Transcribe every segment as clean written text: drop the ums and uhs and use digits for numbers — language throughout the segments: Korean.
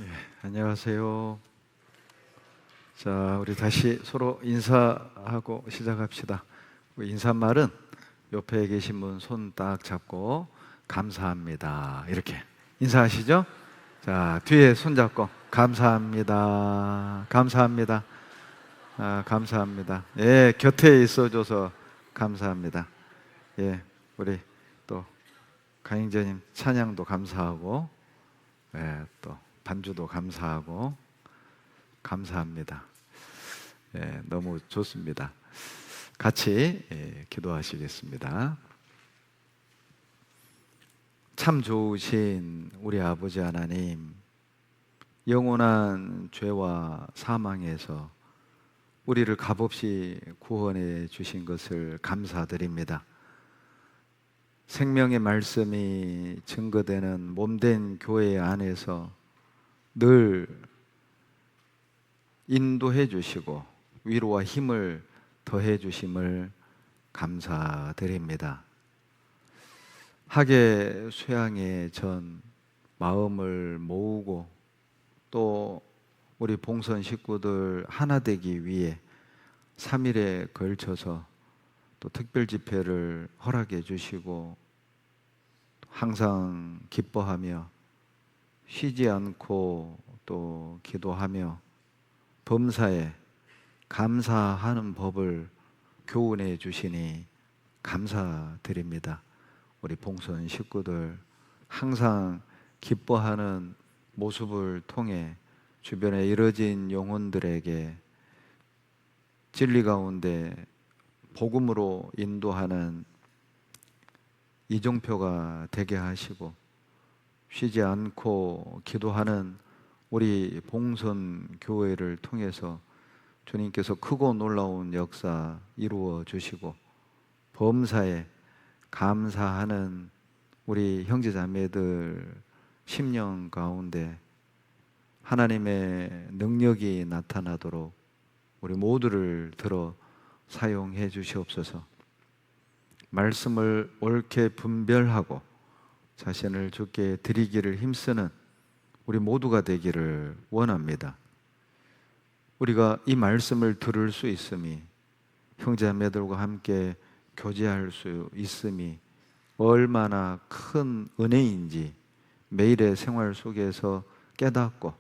예, 안녕하세요. 자, 우리 다시 서로 인사하고 시작합시다. 인사말은 옆에 계신 분 손 딱 잡고 감사합니다. 이렇게 인사하시죠? 자, 뒤에 손 잡고 감사합니다. 감사합니다. 감사합니다. 예, 곁에 있어줘서 감사합니다. 예, 우리 또 강영재님 찬양도 감사하고, 예, 또 반주도 감사하고 감사합니다. 예, 너무 좋습니다. 같이 기도하시겠습니다. 참 좋으신 우리 아버지 하나님, 영원한 죄와 사망에서 우리를 값없이 구원해 주신 것을 감사드립니다. 생명의 말씀이 증거되는 몸된 교회 안에서 늘 인도해 주시고 위로와 힘을 더해 주심을 감사드립니다. 학예 수양의 전 마음을 모으고 또 우리 봉선 식구들 하나 되기 위해 3일에 걸쳐서 또 특별 집회를 허락해 주시고 항상 기뻐하며 쉬지 않고 또 기도하며 범사에 감사하는 법을 교훈해 주시니 감사드립니다. 우리 봉선 식구들 항상 기뻐하는 모습을 통해 주변에 이뤄진 영혼들에게 진리 가운데 복음으로 인도하는 이종표가 되게 하시고 쉬지 않고 기도하는 우리 봉선 교회를 통해서 주님께서 크고 놀라운 역사 이루어 주시고 범사에 감사하는 우리 형제자매들 심령 가운데 하나님의 능력이 나타나도록 우리 모두를 들어 사용해 주시옵소서. 말씀을 옳게 분별하고 자신을 주께 드리기를 힘쓰는 우리 모두가 되기를 원합니다. 우리가 이 말씀을 들을 수 있음이, 형제자매들과 함께 교제할 수 있음이 얼마나 큰 은혜인지 매일의 생활 속에서 깨닫고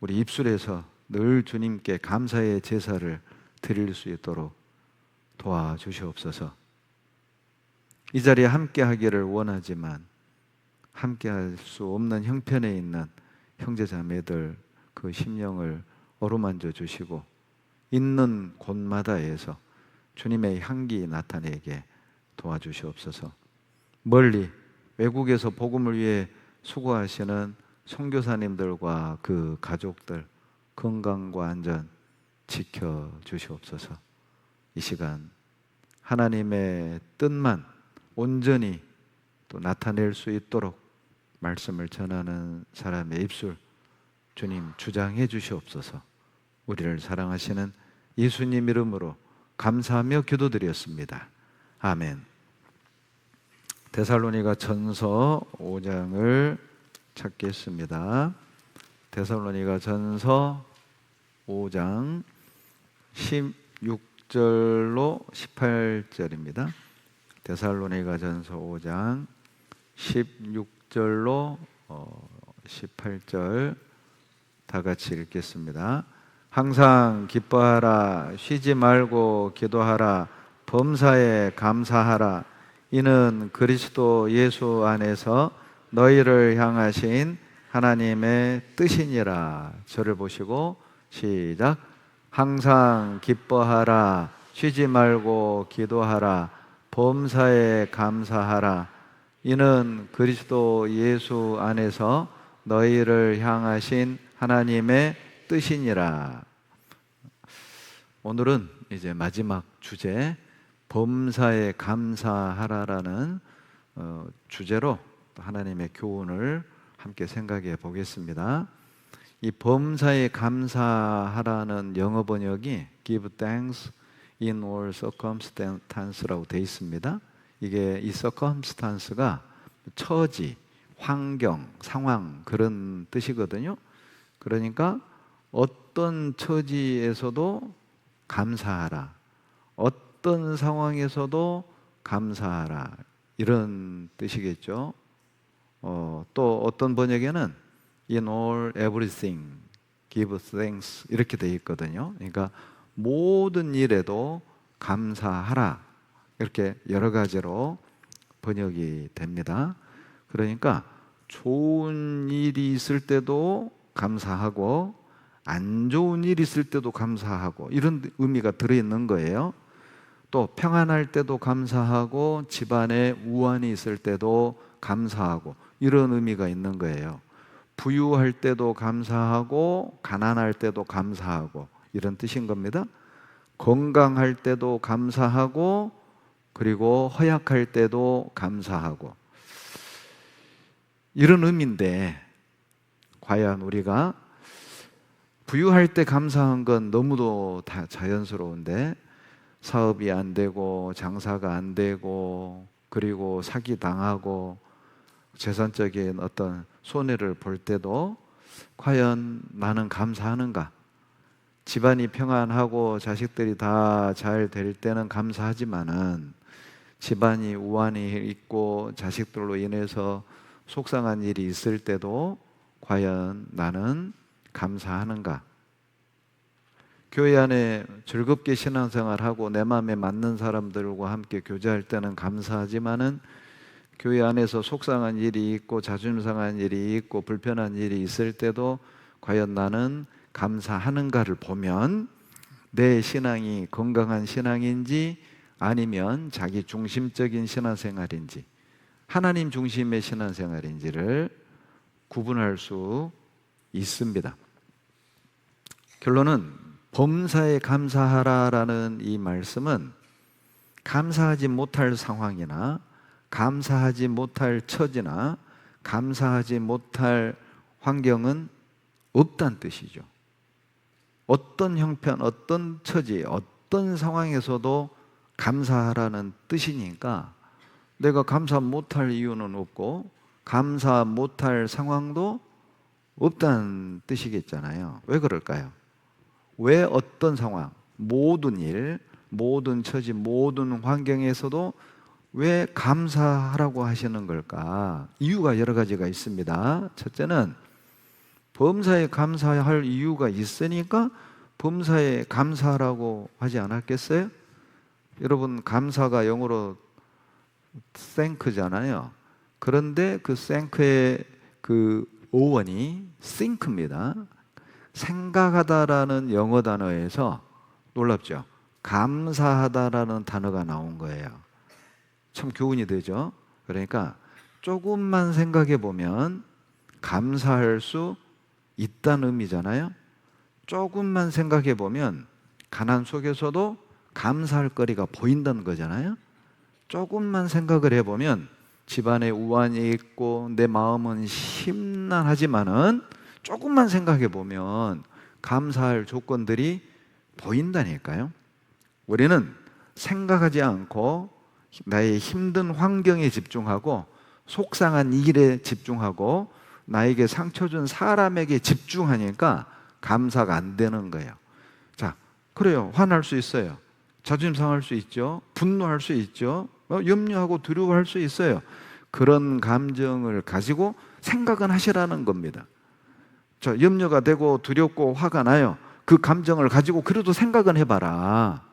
우리 입술에서 늘 주님께 감사의 제사를 드릴 수 있도록 도와주시옵소서. 이 자리에 함께 하기를 원하지만 함께 할 수 없는 형편에 있는 형제자매들 그 심령을 어루만져 주시고 있는 곳마다에서 주님의 향기 나타내게 도와주시옵소서. 멀리 외국에서 복음을 위해 수고하시는 선교사님들과 그 가족들 건강과 안전 지켜주시옵소서. 이 시간 하나님의 뜻만 온전히 또 나타낼 수 있도록 말씀을 전하는 사람의 입술 주님 주장해 주시옵소서. 우리를 사랑하시는 예수님 이름으로 감사하며 기도드렸습니다. 아멘. 데살로니가 전서 5장을 찾겠습니다. 데살로니가 전서 5장 16절로 18절입니다. 데살로니가 전서 5장 16절로 18절 다 같이 읽겠습니다. 항상 기뻐하라, 쉬지 말고 기도하라, 범사에 감사하라. 이는 그리스도 예수 안에서 너희를 향하신 하나님의 뜻이니라. 저를 보시고 시작. 항상 기뻐하라, 쉬지 말고 기도하라, 범사에 감사하라. 이는 그리스도 예수 안에서 너희를 향하신 하나님의 뜻이니라. 오늘은 이제 마지막 주제 범사에 감사하라라는 주제로 하나님의 교훈을 함께 생각해 보겠습니다. 이 범사에 감사하라는 영어 번역이 Give thanks in all circumstance라고 되어 있습니다. 이게 이 circumstance가 처지, 환경, 상황 그런 뜻이거든요. 그러니까 어떤 처지에서도 감사하라. 어떤 상황에서도 감사하라. 이런 뜻이겠죠. 또 어떤 번역에는 in all everything give thanks 이렇게 돼 있거든요. 그러니까 모든 일에도 감사하라. 이렇게 여러 가지로 번역이 됩니다. 그러니까 좋은 일이 있을 때도 감사하고 안 좋은 일이 있을 때도 감사하고 이런 의미가 들어있는 거예요. 또 평안할 때도 감사하고 집안에 우환이 있을 때도 감사하고 이런 의미가 있는 거예요. 부유할 때도 감사하고 가난할 때도 감사하고 이런 뜻인 겁니다. 건강할 때도 감사하고 그리고 허약할 때도 감사하고 이런 의미인데 과연 우리가 부유할 때 감사한 건 너무도 다 자연스러운데 사업이 안 되고 장사가 안 되고 그리고 사기 당하고 재산적인 어떤 손해를 볼 때도 과연 나는 감사하는가? 집안이 평안하고 자식들이 다 잘 될 때는 감사하지만은 집안이 우환이 있고 자식들로 인해서 속상한 일이 있을 때도 과연 나는 감사하는가? 교회 안에 즐겁게 신앙생활하고 내 마음에 맞는 사람들과 함께 교제할 때는 감사하지만은 교회 안에서 속상한 일이 있고 자존심 상한 일이 있고 불편한 일이 있을 때도 과연 나는 감사하는가를 보면 내 신앙이 건강한 신앙인지 아니면 자기 중심적인 신앙생활인지 하나님 중심의 신앙생활인지를 구분할 수 있습니다. 결론은 범사에 감사하라라는 이 말씀은 감사하지 못할 상황이나 감사하지 못할 처지나 감사하지 못할 환경은 없다는 뜻이죠. 어떤 형편, 어떤 처지, 어떤 상황에서도 감사하라는 뜻이니까 내가 감사 못할 이유는 없고 감사 못할 상황도 없다는 뜻이겠잖아요. 왜 그럴까요? 왜 어떤 상황, 모든 일, 모든 처지, 모든 환경에서도 왜 감사하라고 하시는 걸까? 이유가 여러 가지가 있습니다. 첫째는 범사에 감사할 이유가 있으니까 범사에 감사하라고 하지 않았겠어요? 여러분 감사가 영어로 thank잖아요. 그런데 그 thank의 그 어원이 think입니다. 생각하다라는 영어 단어에서 놀랍죠? 감사하다라는 단어가 나온 거예요. 참 교훈이 되죠? 그러니까 조금만 생각해 보면 감사할 수 있다는 의미잖아요. 조금만 생각해 보면 가난 속에서도 감사할 거리가 보인다는 거잖아요. 조금만 생각을 해보면 집안에 우환이 있고 내 마음은 심란하지만은 조금만 생각해 보면 감사할 조건들이 보인다니까요. 우리는 생각하지 않고 나의 힘든 환경에 집중하고 속상한 일에 집중하고 나에게 상처 준 사람에게 집중하니까 감사가 안 되는 거예요. 자, 그래요. 화날 수 있어요. 자존심 상할 수 있죠. 분노할 수 있죠. 염려하고 두려워할 수 있어요. 그런 감정을 가지고 생각은 하시라는 겁니다. 자, 염려가 되고 두렵고 화가 나요. 그 감정을 가지고 그래도 생각은 해봐라.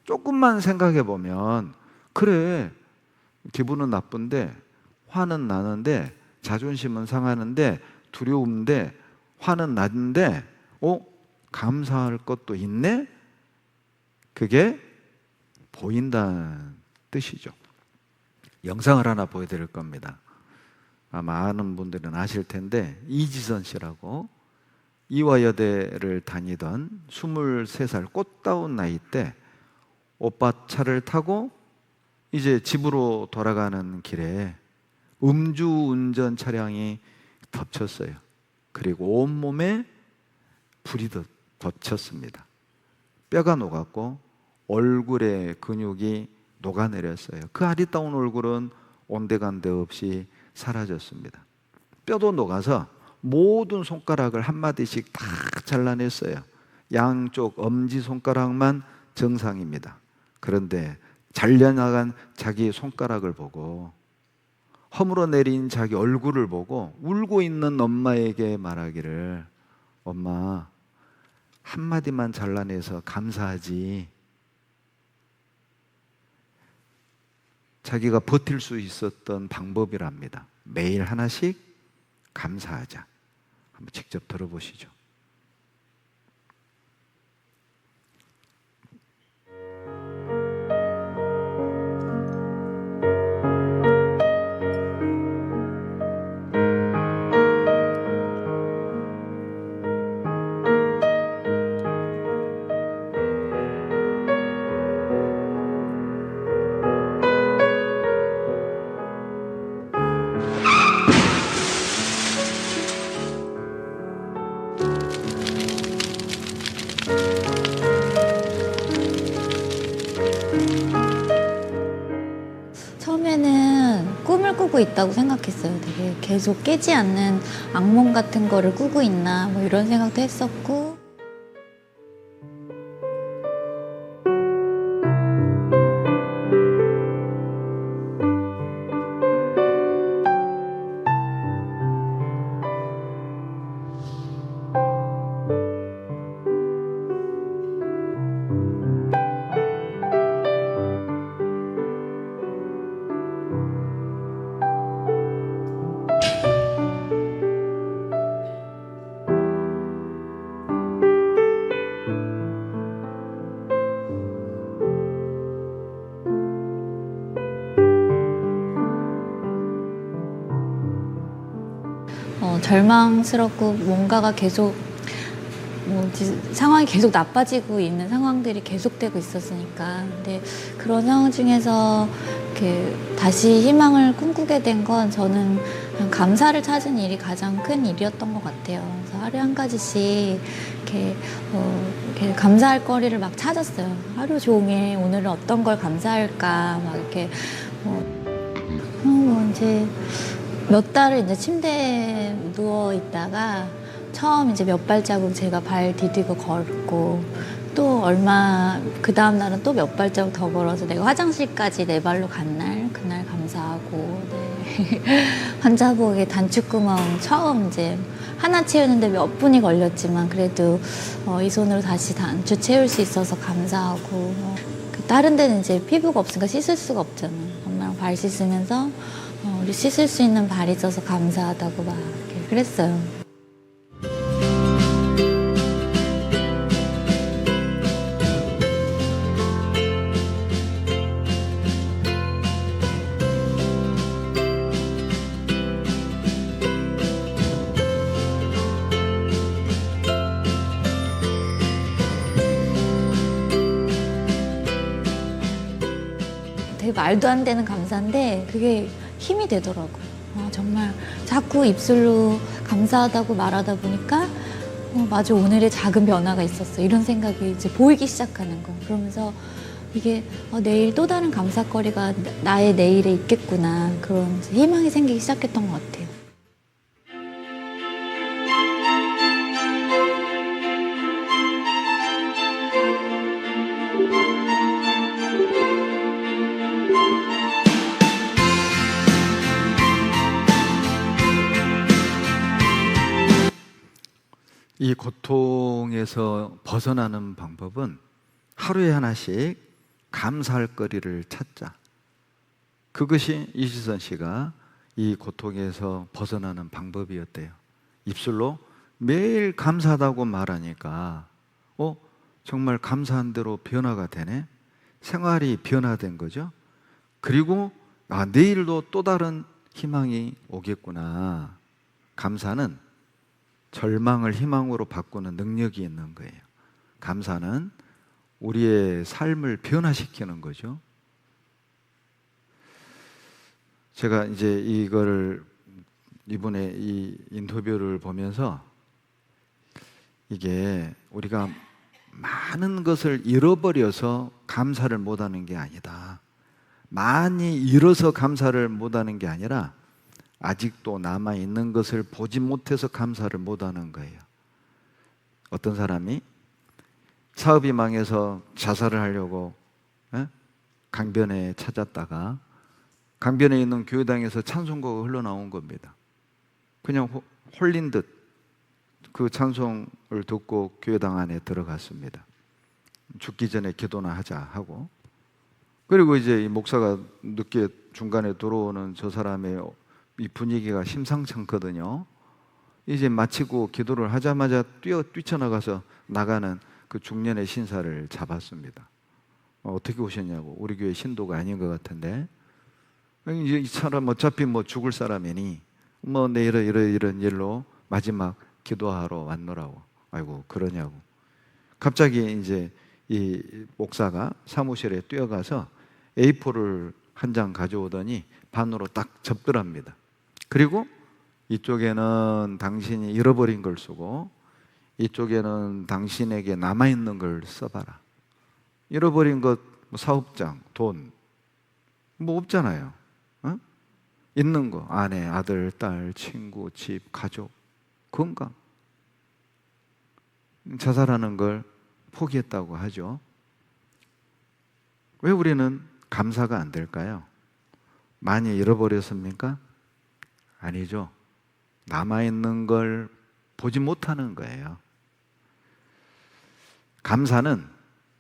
조금만 생각해 보면 그래, 기분은 나쁜데 화는 나는데 자존심은 상하는데 두려운데 화는 나는데 감사할 것도 있네? 그게 보인다는 뜻이죠. 영상을 하나 보여드릴 겁니다. 아마 아는 분들은 아실 텐데 이지선 씨라고 이화여대를 다니던 23살 꽃다운 나이 때 오빠 차를 타고 이제 집으로 돌아가는 길에 음주운전 차량이 덮쳤어요. 그리고 온몸에 불이 덮쳤습니다. 뼈가 녹았고 얼굴에 근육이 녹아내렸어요. 그 아리따운 얼굴은 온데간데 없이 사라졌습니다. 뼈도 녹아서 모든 손가락을 한마디씩 다 잘라냈어요. 양쪽 엄지손가락만 정상입니다. 그런데 잘려나간 자기 손가락을 보고, 허물어 내린 자기 얼굴을 보고 울고 있는 엄마에게 말하기를, 엄마, 한마디만 잘라내서 감사하지. 자기가 버틸 수 있었던 방법이랍니다. 매일 하나씩 감사하자. 한번 직접 들어보시죠. 처음에는 꿈을 꾸고 있다고 생각했어요. 되게 계속 깨지 않는 악몽 같은 거를 꾸고 있나 뭐 이런 생각도 했었고. 절망스럽고 뭔가가 계속 상황이 계속 나빠지고 있는 상황들이 계속되고 있었으니까. 근데 그런 상황 중에서 이렇게 다시 희망을 꿈꾸게 된 건 저는 그냥 감사를 찾은 일이 가장 큰 일이었던 것 같아요. 그래서 하루에 한 가지씩 이렇게 감사할 거리를 막 찾았어요. 하루 종일 오늘은 어떤 걸 감사할까 막 이렇게 이제 몇 달을 이제 침대에 누워 있다가 처음 이제 몇 발자국 제가 발 디디고 걸었고, 또 얼마 그 다음 날은 또 몇 발자국 더 걸어서 내가 화장실까지 내 발로 간 날, 그날 감사하고, 네. 환자복에 단추구멍 처음 이제 하나 채우는데 몇 분이 걸렸지만 그래도 이 손으로 다시 단추 채울 수 있어서 감사하고, 다른 데는 이제 피부가 없으니까 씻을 수가 없잖아요. 엄마랑 발 씻으면서 우리 씻을 수 있는 발이 있어서 감사하다고 막 이렇게 그랬어요. 되게 말도 안 되는 감사인데 그게 힘이 되더라고요. 정말 자꾸 입술로 감사하다고 말하다 보니까 맞아, 오늘의 작은 변화가 있었어, 이런 생각이 이제 보이기 시작하는 거예요. 그러면서 이게 내일 또 다른 감사거리가 나의 내일에 있겠구나, 그런 희망이 생기기 시작했던 것 같아요. 이 고통에서 벗어나는 방법은 하루에 하나씩 감사할 거리를 찾자. 그것이 이시선 씨가 이 고통에서 벗어나는 방법이었대요. 입술로 매일 감사하다고 말하니까 정말 감사한 대로 변화가 되네. 생활이 변화된 거죠. 그리고 내일도 또 다른 희망이 오겠구나. 감사는 절망을 희망으로 바꾸는 능력이 있는 거예요. 감사는 우리의 삶을 변화시키는 거죠. 제가 이제 이거를 이번에 이 인터뷰를 보면서 이게 우리가 많은 것을 잃어버려서 감사를 못하는 게 아니다. 많이 잃어서 감사를 못하는 게 아니라 아직도 남아있는 것을 보지 못해서 감사를 못하는 거예요. 어떤 사람이 사업이 망해서 자살을 하려고 강변에 찾았다가 강변에 있는 교회당에서 찬송가가 흘러나온 겁니다. 그냥 홀린 듯 그 찬송을 듣고 교회당 안에 들어갔습니다. 죽기 전에 기도나 하자 하고, 그리고 이제 이 목사가 늦게 중간에 들어오는 저 사람의 이 분위기가 심상치 않거든요. 이제 마치고 기도를 하자마자 뛰쳐나가서 나가는 그 중년의 신사를 잡았습니다. 어떻게 오셨냐고. 우리 교회 신도가 아닌 것 같은데, 이제 이 사람 어차피 뭐 죽을 사람이니 뭐 내일 이런 일로 마지막 기도하러 왔노라고. 아이고 그러냐고. 갑자기 이제 이 목사가 사무실에 뛰어가서 A4를 한 장 가져오더니 반으로 딱 접더랍니다. 그리고 이쪽에는 당신이 잃어버린 걸 쓰고 이쪽에는 당신에게 남아있는 걸 써봐라. 잃어버린 것, 뭐 사업장, 돈, 뭐 없잖아요. 어? 있는 거, 아내, 아들, 딸, 친구, 집, 가족, 건강. 자살하는 걸 포기했다고 하죠. 왜 우리는 감사가 안 될까요? 많이 잃어버렸습니까? 아니죠. 남아있는 걸 보지 못하는 거예요. 감사는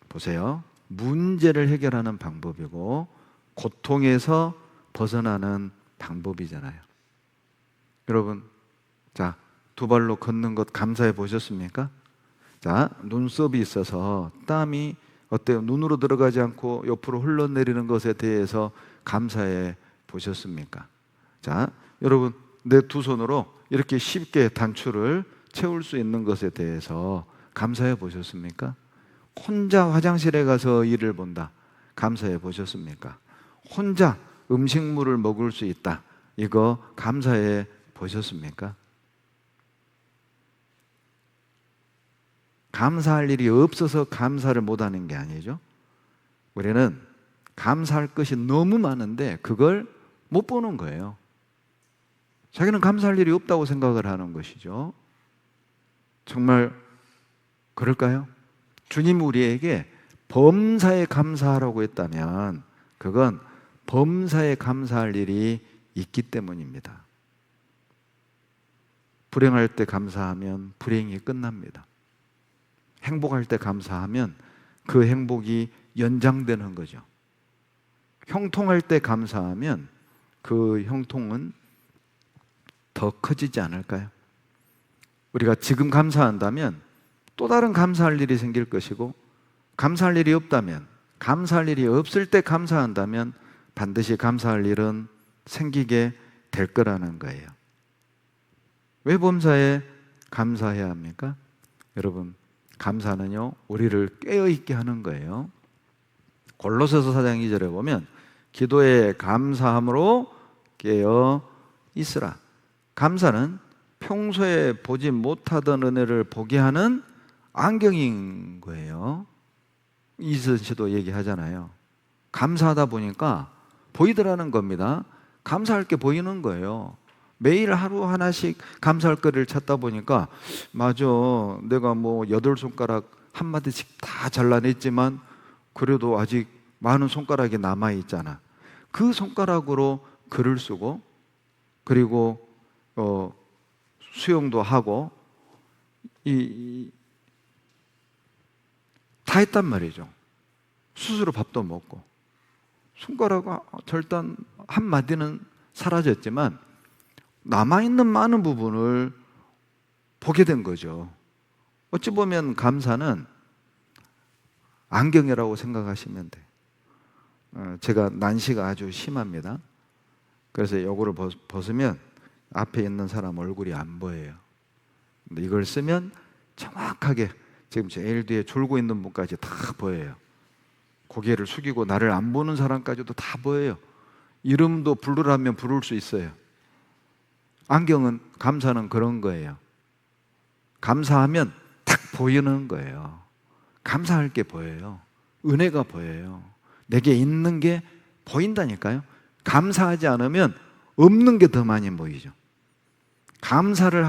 보세요. 문제를 해결하는 방법이고 고통에서 벗어나는 방법이잖아요. 여러분, 자, 두 발로 걷는 것 감사해 보셨습니까? 자, 눈썹이 있어서 땀이 어때요? 눈으로 들어가지 않고 옆으로 흘러내리는 것에 대해서 감사해 보셨습니까? 자, 여러분, 내 두 손으로 이렇게 쉽게 단추를 채울 수 있는 것에 대해서 감사해 보셨습니까? 혼자 화장실에 가서 일을 본다. 감사해 보셨습니까? 혼자 음식물을 먹을 수 있다. 이거 감사해 보셨습니까? 감사할 일이 없어서 감사를 못하는 게 아니죠. 우리는 감사할 것이 너무 많은데 그걸 못 보는 거예요. 자기는 감사할 일이 없다고 생각을 하는 것이죠. 정말 그럴까요? 주님 우리에게 범사에 감사하라고 했다면 그건 범사에 감사할 일이 있기 때문입니다. 불행할 때 감사하면 불행이 끝납니다. 행복할 때 감사하면 그 행복이 연장되는 거죠. 형통할 때 감사하면 그 형통은 더 커지지 않을까요? 우리가 지금 감사한다면 또 다른 감사할 일이 생길 것이고, 감사할 일이 없다면, 감사할 일이 없을 때 감사한다면 반드시 감사할 일은 생기게 될 거라는 거예요. 왜 범사에 감사해야 합니까? 여러분, 감사는요, 우리를 깨어있게 하는 거예요. 골로새서 4장 2절에 보면 기도에 감사함으로 깨어 있으라. 감사는 평소에 보지 못하던 은혜를 보게 하는 안경인 거예요. 이순 씨도 얘기하잖아요. 감사하다 보니까 보이더라는 겁니다. 감사할 게 보이는 거예요. 매일 하루 하나씩 감사할 거리를 찾다 보니까 맞아, 내가 뭐 8손가락 한마디씩 다 잘라냈지만 그래도 아직 많은 손가락이 남아있잖아. 그 손가락으로 글을 쓰고 그리고 수영도 하고 다 했단 말이죠. 스스로 밥도 먹고 손가락 절단 한마디는 사라졌지만 남아있는 많은 부분을 보게 된 거죠. 어찌 보면 감사는 안경이라고 생각하시면 돼요. 제가 난시가 아주 심합니다. 그래서 이거를 벗으면 앞에 있는 사람 얼굴이 안 보여요. 근데 이걸 쓰면 정확하게 지금 제일 뒤에 졸고 있는 분까지 다 보여요. 고개를 숙이고 나를 안 보는 사람까지도 다 보여요. 이름도 부르라면 부를 수 있어요. 안경은, 감사는 그런 거예요. 감사하면 딱 보이는 거예요. 감사할 게 보여요. 은혜가 보여요. 내게 있는 게 보인다니까요. 감사하지 않으면 없는 게 더 많이 보이죠.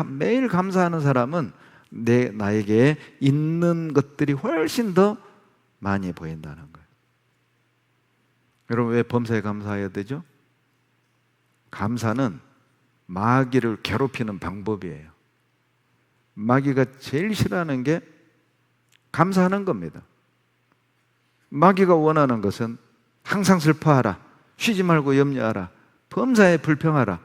매일 감사하는 사람은 나에게 있는 것들이 훨씬 더 많이 보인다는 거예요. 여러분, 왜 범사에 감사해야 되죠? 감사는 마귀를 괴롭히는 방법이에요. 마귀가 제일 싫어하는 게 감사하는 겁니다. 마귀가 원하는 것은 항상 슬퍼하라, 쉬지 말고 염려하라, 범사에 불평하라.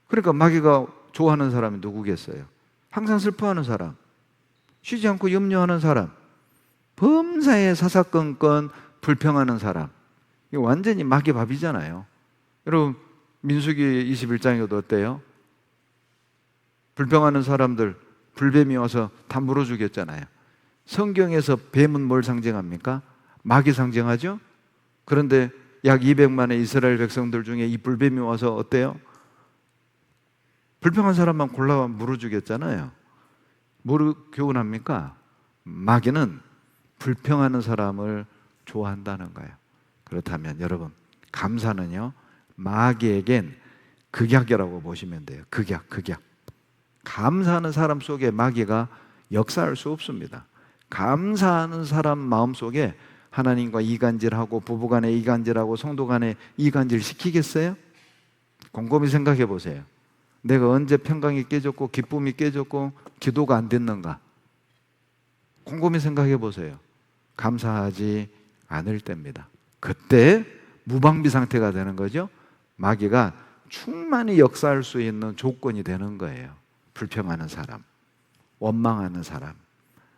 그러니까 마귀가 좋아하는 사람이 누구겠어요? 항상 슬퍼하는 사람, 쉬지 않고 염려하는 사람, 범사에 사사건건 불평하는 사람. 이거 완전히 마귀 밥이잖아요. 여러분, 민수기 21장에도 어때요? 불평하는 사람들 불뱀이 와서 다 물어 죽였잖아요. 성경에서 뱀은 뭘 상징합니까? 마귀 상징하죠? 그런데 약 200만의 이스라엘 백성들 중에 이 불뱀이 와서 어때요? 불평한 사람만 골라 물어 죽였잖아요. 뭐를 교훈합니까? 마귀는 불평하는 사람을 좋아한다는 거예요. 그렇다면 여러분, 감사는요, 마귀에겐 극약이라고 보시면 돼요. 극약. 감사하는 사람 속에 마귀가 역사할 수 없습니다. 감사하는 사람 마음속에 하나님과 이간질하고 부부간에 이간질하고 성도간에 이간질 시키겠어요? 곰곰이 생각해 보세요. 내가 언제 평강이 깨졌고 기쁨이 깨졌고 기도가 안 됐는가? 곰곰이 생각해 보세요. 감사하지 않을 때입니다. 그때 무방비 상태가 되는 거죠. 마귀가 충만히 역사할 수 있는 조건이 되는 거예요. 불평하는 사람, 원망하는 사람,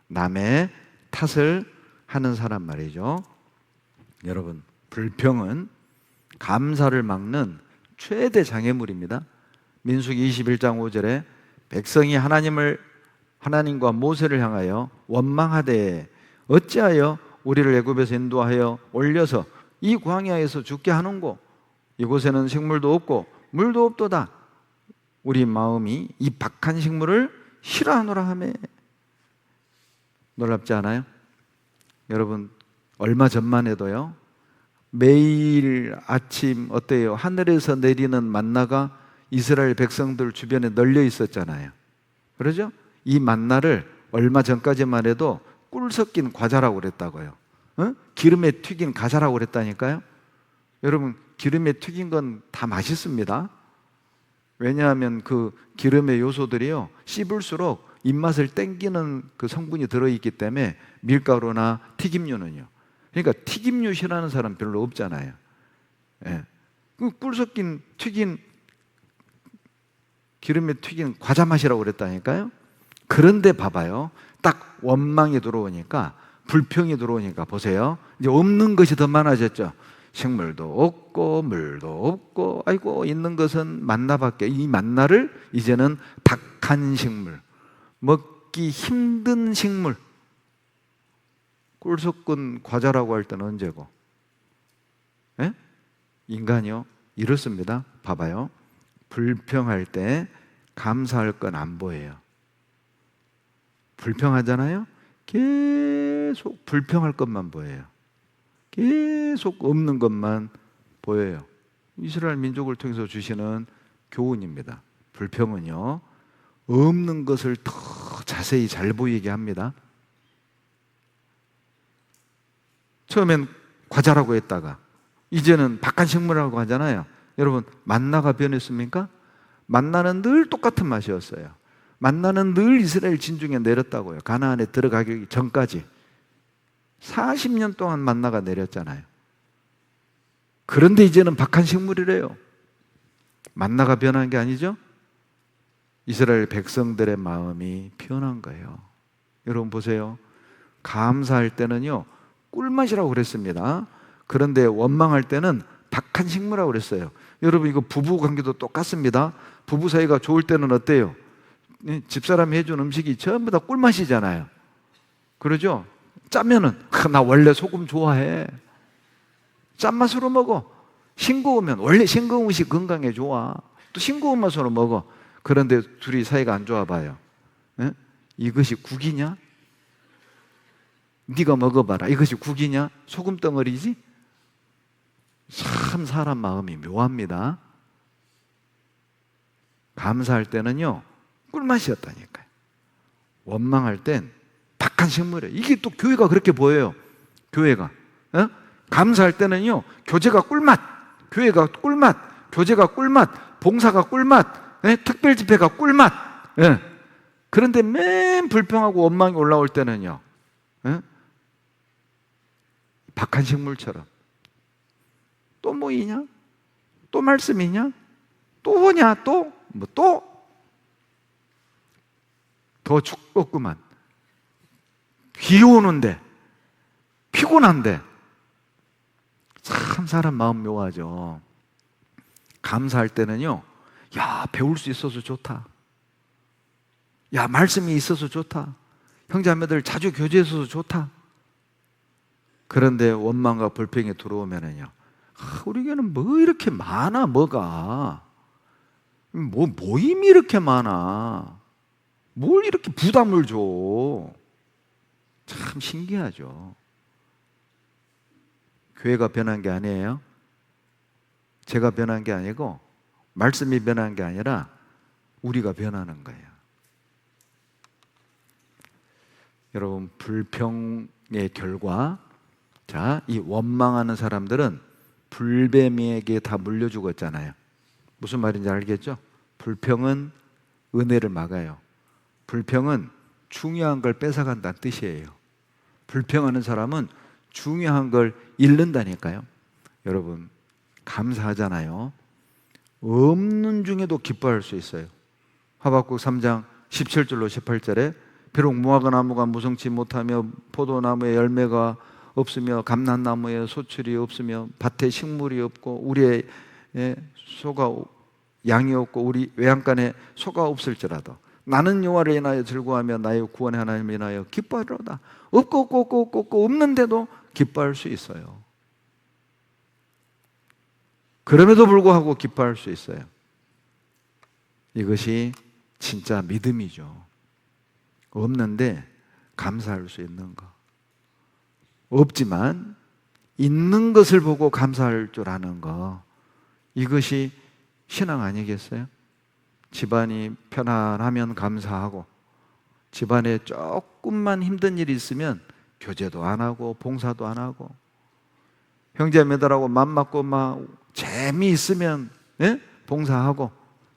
남의 탓을 하는 사람 말이죠. 여러분, 불평은 감사를 막는 최대 장애물입니다. 민수기 21장 5절에 백성이 하나님과 모세를 향하여 원망하되 어찌하여 우리를 애굽에서 인도하여 올려서 이 광야에서 죽게 하는고? 이곳에는 식물도 없고 물도 없도다. 우리 마음이 이 박한 식물을 싫어하노라 하매. 놀랍지 않아요? 여러분, 얼마 전만 해도요, 매일 아침 어때요? 하늘에서 내리는 만나가 이스라엘 백성들 주변에 널려 있었잖아요. 그러죠? 이 만나를 얼마 전까지만 해도 꿀 섞인 과자라고 그랬다고요. 기름에 튀긴 과자라고 그랬다니까요. 여러분, 기름에 튀긴 건 다 맛있습니다. 왜냐하면 그 기름의 요소들이요, 씹을수록 입맛을 땡기는 그 성분이 들어있기 때문에. 밀가루나 튀김류는요. 그러니까 튀김류 싫어하는 사람 별로 없잖아요. 예. 그 꿀 섞인 튀긴 기름에 튀긴 과자 맛이라고 그랬다니까요. 그런데 봐봐요. 딱 원망이 들어오니까, 불평이 들어오니까 보세요. 이제 없는 것이 더 많아졌죠. 식물도 없고 물도 없고, 아이고, 있는 것은 만나밖에. 이 만나를 이제는 박한 식물, 먹기 힘든 식물, 꿀 섞은 과자라고 할 때는 언제고? 예? 인간이요, 이렇습니다. 봐봐요. 불평할 때 감사할 건 안 보여요. 불평하잖아요. 계속 불평할 것만 보여요. 계속 없는 것만 보여요. 이스라엘 민족을 통해서 주시는 교훈입니다. 불평은요, 없는 것을 더 자세히 잘 보이게 합니다. 처음엔 과자라고 했다가 이제는 박한 식물이라고 하잖아요. 여러분, 만나가 변했습니까? 만나는 늘 똑같은 맛이었어요. 만나는 늘 이스라엘 진중에 내렸다고요. 가나안에 들어가기 전까지 40년 동안 만나가 내렸잖아요. 그런데 이제는 박한 식물이래요. 만나가 변한 게 아니죠? 이스라엘 백성들의 마음이 변한 거예요. 여러분 보세요. 감사할 때는요, 꿀맛이라고 그랬습니다. 그런데 원망할 때는 박한 식물이라고 그랬어요. 여러분, 이거 부부 관계도 똑같습니다. 부부 사이가 좋을 때는 어때요? 집사람이 해준 음식이 전부 다 꿀맛이잖아요. 그러죠? 짜면은, 나 원래 소금 좋아해. 짠맛으로 먹어. 싱거우면, 원래 싱거운 음식 건강에 좋아. 또 싱거운 맛으로 먹어. 그런데 둘이 사이가 안 좋아 봐요. 에? 이것이 국이냐? 네가 먹어봐라. 이것이 국이냐? 소금 덩어리지? 참 사람 마음이 묘합니다. 감사할 때는요 꿀맛이었다니까요. 원망할 땐 박한 식물이에요. 이게 또 교회가 그렇게 보여요. 교회가 감사할 때는요 교제가 꿀맛, 교회가 꿀맛, 교제가 꿀맛, 봉사가 꿀맛, 특별 집회가 꿀맛. 그런데 맨 불평하고 원망이 올라올 때는요 박한 식물처럼 또 뭐이냐? 또 말씀이냐? 또 뭐냐? 또? 뭐 또? 더 죽겠구만. 비 오는데 피곤한데. 참 사람 마음 묘하죠. 감사할 때는요 야 배울 수 있어서 좋다. 야 말씀이 있어서 좋다. 형제자매들 자주 교제해서 좋다. 그런데 원망과 불평이 들어오면은요 우리 교회는 뭐 이렇게 많아. 뭐가 뭐 모임이 이렇게 많아. 뭘 이렇게 부담을 줘. 참 신기하죠. 교회가 변한 게 아니에요. 제가 변한 게 아니고 말씀이 변한 게 아니라 우리가 변하는 거예요. 여러분 불평의 결과 자, 이 원망하는 사람들은 불뱀에게 다 물려 죽었잖아요. 무슨 말인지 알겠죠? 불평은 은혜를 막아요. 불평은 중요한 걸 뺏어간다는 뜻이에요. 불평하는 사람은 중요한 걸 잃는다니까요. 여러분 감사하잖아요. 없는 중에도 기뻐할 수 있어요. 하박국 3장 17절로 18절에 비록 무화과 나무가 무성치 못하며 포도나무에 열매가 없으며 감람나무에 소출이 없으며 밭에 식물이 없고 우리의 소가 양이 없고 우리 외양간에 소가 없을지라도 나는 여호와를 인하여 즐거워하며 나의 구원의 하나님을 인하여 기뻐하리로다. 없고 없는데도 기뻐할 수 있어요. 그럼에도 불구하고 기뻐할 수 있어요. 이것이 진짜 믿음이죠. 없는데 감사할 수 있는 거. 없지만 있는 것을 보고 감사할 줄 아는 거. 이것이 신앙 아니겠어요? 집안이 편안하면 감사하고 집안에 조금만 힘든 일이 있으면 교제도 안 하고 봉사도 안 하고 형제자매들하고 맘 맞고 막 재미있으면 봉사하고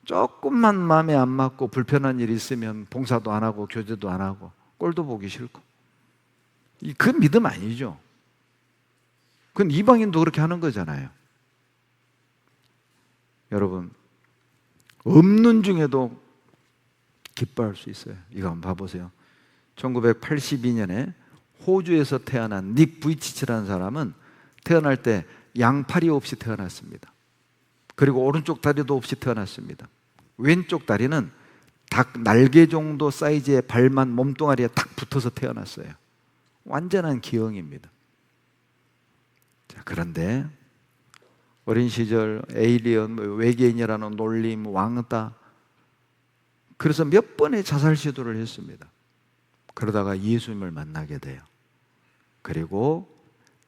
조금만 마음에 안 맞고 불편한 일이 있으면 봉사도 안 하고 교제도 안 하고 꼴도 보기 싫고 그 믿음 아니죠. 그건 이방인도 그렇게 하는 거잖아요. 여러분 없는 중에도 기뻐할 수 있어요. 이거 한번 봐보세요. 1982년에 호주에서 태어난 닉 부이치치라는 사람은 태어날 때 양팔이 없이 태어났습니다. 그리고 오른쪽 다리도 없이 태어났습니다. 왼쪽 다리는 닭 날개 정도 사이즈의 발만 몸뚱아리에 탁 붙어서 태어났어요. 완전한 기형입니다. 자, 그런데 어린 시절 에일리언, 외계인이라는 놀림, 왕따 그래서 몇 번의 자살 시도를 했습니다. 그러다가 예수님을 만나게 돼요. 그리고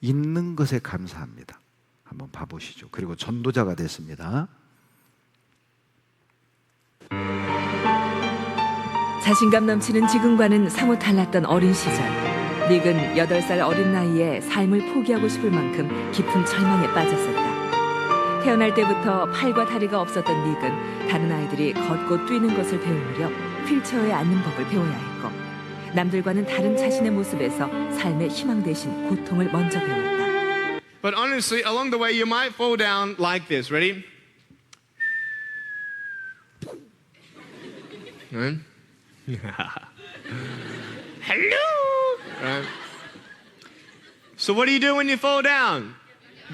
있는 것에 감사합니다. 한번 봐보시죠. 그리고 전도자가 됐습니다. 자신감 넘치는 지금과는 사뭇 달랐던 어린 시절, 닉은 8살 어린 나이에 삶을 포기하고 싶을 만큼 깊은 절망에 빠졌었다. 태어날 때부터 팔과 다리가 없었던 닉은 다른 아이들이 걷고 뛰는 것을 배우려 휠체어에 앉는 법을 배워야 했고, 남들과는 다른 자신의 모습에서 삶의 희망 대신 고통을 먼저 배웠다. But honestly, along the way, you might fall down like this. Ready? Right? Hello! Right? So what do you do when you fall down?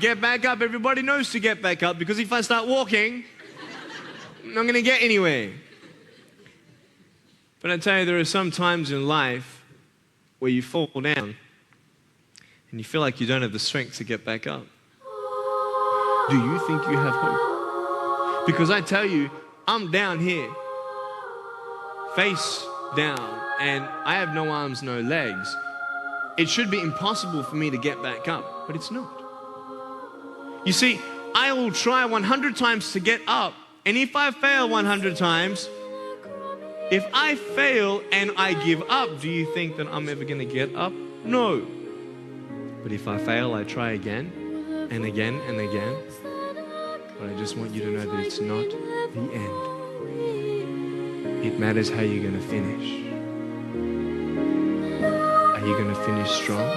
Get back up. Everybody knows to get back up because if I start walking, I'm not going to get anywhere. But I tell you, there are some times in life where you fall down and you feel like you don't have the strength to get back up. Do you think you have hope? Because I tell you, I'm down here, face down, and I have no arms, no legs. It should be impossible for me to get back up, but it's not. You see, I will try 100 times to get up, And if I fail 100 times, if I fail and I give up, do you think that I'm ever going to get up? No. But if I fail, I try again and again and again. But I just want you to know that it's not the end. It matters how you're going to finish. Are you going to finish strong?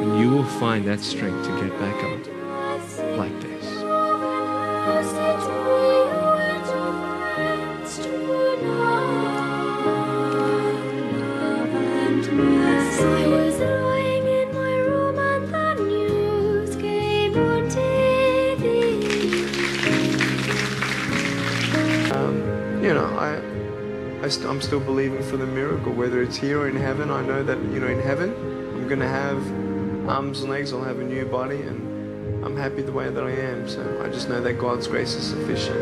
And you will find that strength to get back up like this. I was lying in my room and the news came on TV. You know, I'm still believing for the miracle, whether it's here or in heaven. I know that, in heaven, I'm going to have arms and legs, I'll have a new body, and I'm happy the way that I am. So I just know that God's grace is sufficient.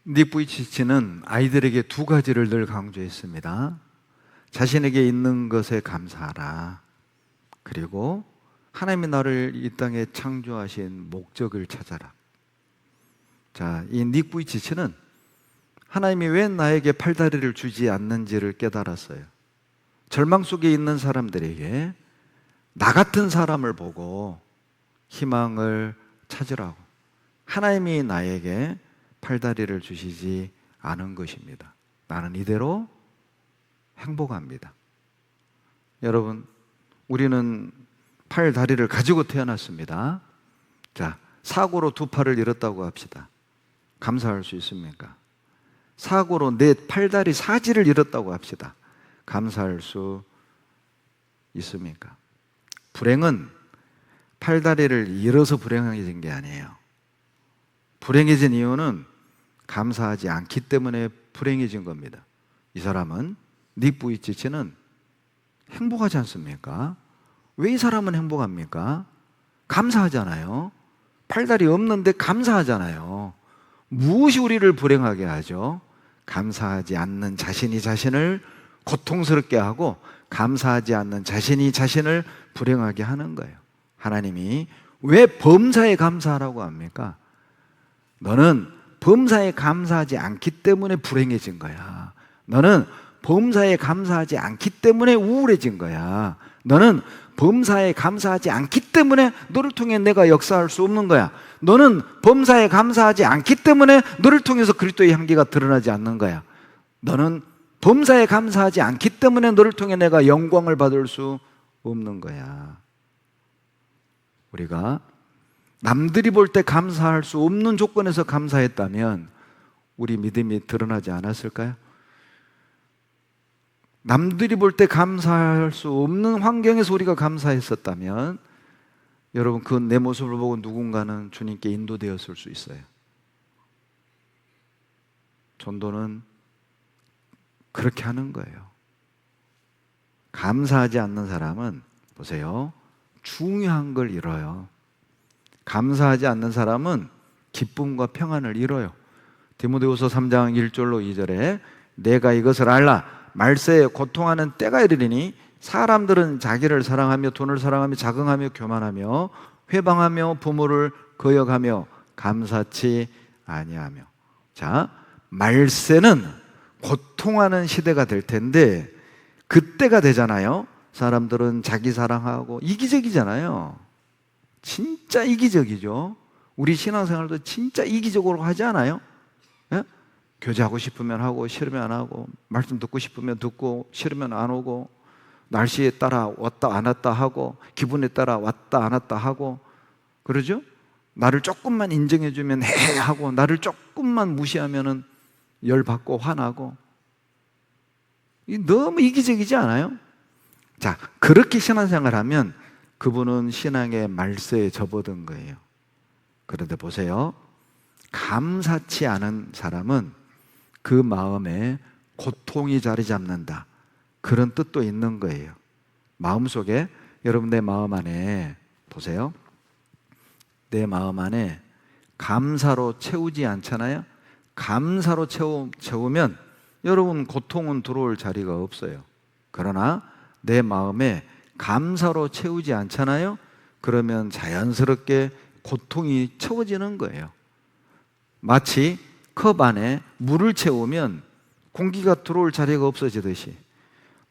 닉 부이치치는 아이들에게 두 가지를 늘 강조했습니다. 자신에게 있는 것에 감사하라. 그리고 하나님이 나를 이 땅에 창조하신 목적을 찾아라. 자, 이 닉 부이치치는 하나님이 왜 나에게 팔다리를 주지 않는지를 깨달았어요. 절망 속에 있는 사람들에게 나 같은 사람을 보고 희망을 찾으라고. 하나님이 나에게 팔다리를 주시지 않은 것입니다. 나는 이대로 행복합니다. 여러분, 우리는 팔다리를 가지고 태어났습니다. 자, 사고로 두 팔을 잃었다고 합시다. 감사할 수 있습니까? 사고로 내 팔다리 사지를 잃었다고 합시다. 감사할 수 있습니까? 불행은 팔다리를 잃어서 불행해진 게 아니에요. 불행해진 이유는 감사하지 않기 때문에 불행해진 겁니다. 이 사람은, 닉 부이치치는 행복하지 않습니까? 왜 이 사람은 행복합니까? 감사하잖아요. 팔다리 없는데 감사하잖아요. 무엇이 우리를 불행하게 하죠? 감사하지 않는 자신이 자신을 고통스럽게 하고 감사하지 않는 자신이 자신을 불행하게 하는 거예요. 하나님이 왜 범사에 감사하라고 합니까? 너는 범사에 감사하지 않기 때문에 불행해진 거야. 너는 범사에 감사하지 않기 때문에 우울해진 거야. 너는 범사에 감사하지 않기 때문에 너를 통해 내가 역사할 수 없는 거야. 너는 범사에 감사하지 않기 때문에 너를 통해서 그리스도의 향기가 드러나지 않는 거야. 너는 범사에 감사하지 않기 때문에 너를 통해 내가 영광을 받을 수 없는 거야. 우리가 남들이 볼 때 감사할 수 없는 조건에서 감사했다면 우리 믿음이 드러나지 않았을까요? 남들이 볼 때 감사할 수 없는 환경에서 우리가 감사했었다면 여러분, 그 내 모습을 보고 누군가는 주님께 인도되었을 수 있어요. 전도는 그렇게 하는 거예요. 감사하지 않는 사람은 보세요, 중요한 걸 잃어요. 감사하지 않는 사람은 기쁨과 평안을 잃어요. 디모데후서 3장 1절로 2절에 내가 이것을 알라 말세에 고통하는 때가 이르리니 사람들은 자기를 사랑하며 돈을 사랑하며 자긍하며 교만하며 회방하며 부모를 거역하며 감사치 아니하며. 자, 말세는 고통하는 시대가 될 텐데 그때가 되잖아요. 사람들은 자기 사랑하고 이기적이잖아요. 진짜 이기적이죠. 우리 신앙생활도 진짜 이기적으로 하지 않아요? 예? 교제하고 싶으면 하고 싫으면 안 하고, 말씀 듣고 싶으면 듣고 싫으면 안 오고, 날씨에 따라 왔다 안 왔다 하고, 기분에 따라 왔다 안 왔다 하고, 그러죠? 나를 조금만 인정해주면 해 하고, 나를 조금만 무시하면은 열받고 화나고. 너무 이기적이지 않아요? 자, 그렇게 신앙생활하면 그분은 신앙의 말세에 접어든 거예요. 그런데 보세요, 감사치 않은 사람은 그 마음에 고통이 자리 잡는다, 그런 뜻도 있는 거예요. 마음속에, 여러분 내 마음 안에 보세요, 내 마음 안에 감사로 채우지 않잖아요. 감사로 채우면 여러분 고통은 들어올 자리가 없어요. 그러나 내 마음에 감사로 채우지 않잖아요. 그러면 자연스럽게 고통이 채워지는 거예요. 마치 컵 안에 물을 채우면 공기가 들어올 자리가 없어지듯이,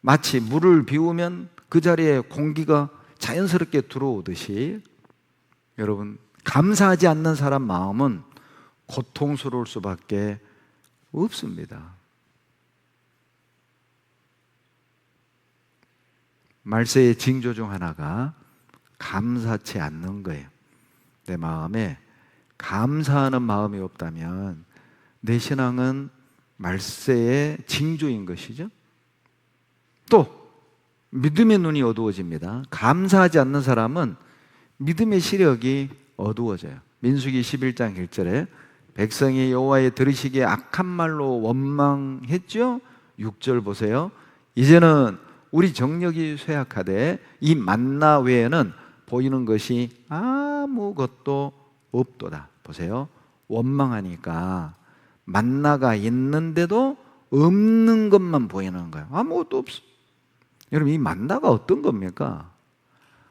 마치 물을 비우면 그 자리에 공기가 자연스럽게 들어오듯이, 여러분, 감사하지 않는 사람 마음은 고통스러울 수밖에 없습니다. 말세의 징조 중 하나가 감사치 않는 거예요. 내 마음에 감사하는 마음이 없다면 내 신앙은 말세의 징조인 것이죠. 또 믿음의 눈이 어두워집니다. 감사하지 않는 사람은 믿음의 시력이 어두워져요. 민수기 11장 1절에 백성이 여호와의 들으시기에 악한 말로 원망했죠. 6절 보세요. 이제는 우리 정력이 쇠약하되 이 만나 외에는 보이는 것이 아무것도 없도다. 보세요. 원망하니까 만나가 있는데도 없는 것만 보이는 거예요. 아무것도 없어. 여러분, 이 만나가 어떤 겁니까?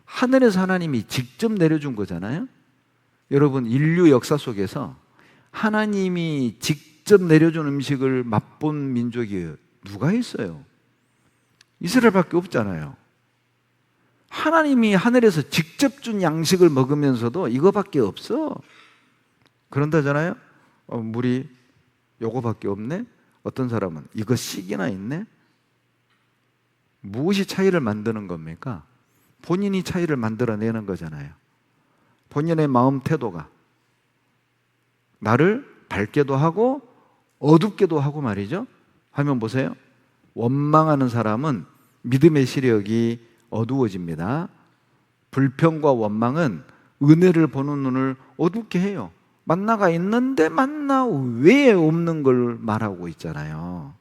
하늘에서 하나님이 직접 내려준 거잖아요. 여러분, 인류 역사 속에서 하나님이 직접 내려준 음식을 맛본 민족이 누가 있어요? 이스라엘밖에 없잖아요. 하나님이 하늘에서 직접 준 양식을 먹으면서도 이거밖에 없어. 그런다잖아요. 물이 요거밖에 없네. 어떤 사람은 이거 씩이나 있네. 무엇이 차이를 만드는 겁니까? 본인이 차이를 만들어내는 거잖아요. 본인의 마음 태도가 나를 밝게도 하고 어둡게도 하고 말이죠. 화면 보세요. 원망하는 사람은 믿음의 시력이 어두워집니다. 불평과 원망은 은혜를 보는 눈을 어둡게 해요. 만나가 있는데 만나 외에 없는 걸 말하고 있잖아요.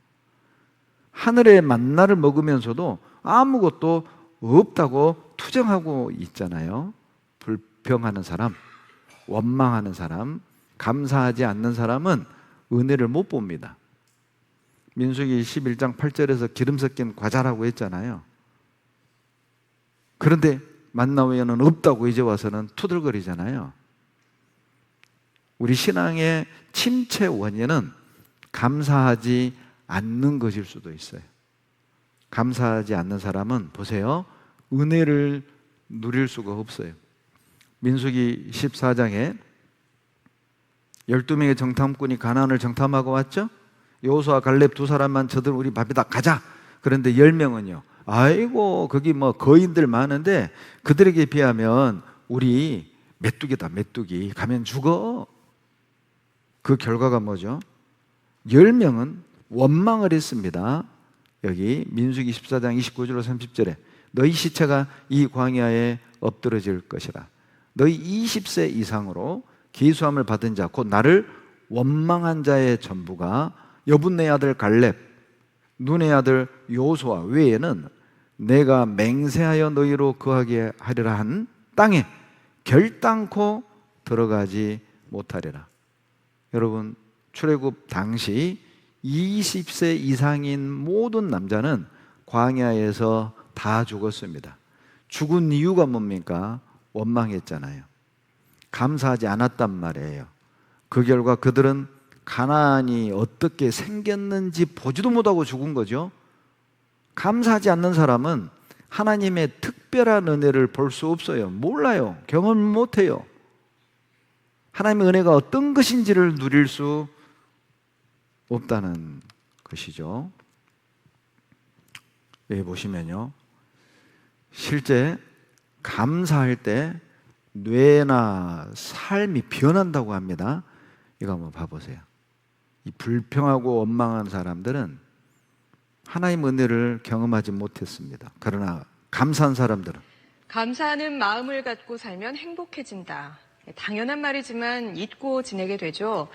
하늘의 만나를 먹으면서도 아무것도 없다고 투정하고 있잖아요. 불평하는 사람, 원망하는 사람, 감사하지 않는 사람은 은혜를 못 봅니다. 민수기 11장 8절에서 기름 섞인 과자라고 했잖아요. 그런데 만나 외에는 없다고 이제 와서는 투덜거리잖아요. 우리 신앙의 침체 원인은 감사하지 않는 것일 수도 있어요. 감사하지 않는 사람은 보세요. 은혜를 누릴 수가 없어요. 민수기 14장에 12명의 정탐꾼이 가나안을 정탐하고 왔죠? 여호수아 갈렙 두 사람만 저들 우리 밥에다 가자. 그런데 10명은요. 아이고 거기 뭐 거인들 많은데 그들에게 비하면 우리 메뚜기다 메뚜기 가면 죽어. 그 결과가 뭐죠? 10명은 원망을 했습니다. 여기 민수기 14장 29절로 30절에 너희 시체가 이 광야에 엎드러질 것이라. 너희 20세 이상으로 기수함을 받은 자 곧 나를 원망한 자의 전부가 여분네 아들 갈렙, 눈의 아들 여호수아 외에는 내가 맹세하여 너희로 거하게 하리라 한 땅에 결단코 들어가지 못하리라. 여러분, 출애굽 당시 20세 이상인 모든 남자는 광야에서 다 죽었습니다. 죽은 이유가 뭡니까? 원망했잖아요. 감사하지 않았단 말이에요. 그 결과 그들은 가나안이 어떻게 생겼는지 보지도 못하고 죽은 거죠. 감사하지 않는 사람은 하나님의 특별한 은혜를 볼 수 없어요. 몰라요. 경험 못해요. 하나님의 은혜가 어떤 것인지를 누릴 수 없다는 것이죠. 여기 보시면요, 실제 감사할 때 뇌나 삶이 변한다고 합니다. 이거 한번 봐보세요. 이 불평하고 원망하는 사람들은 하나님 은혜를 경험하지 못했습니다. 그러나 감사한 사람들은 감사하는 마음을 갖고 살면 행복해진다. 당연한 말이지만 잊고 지내게 되죠.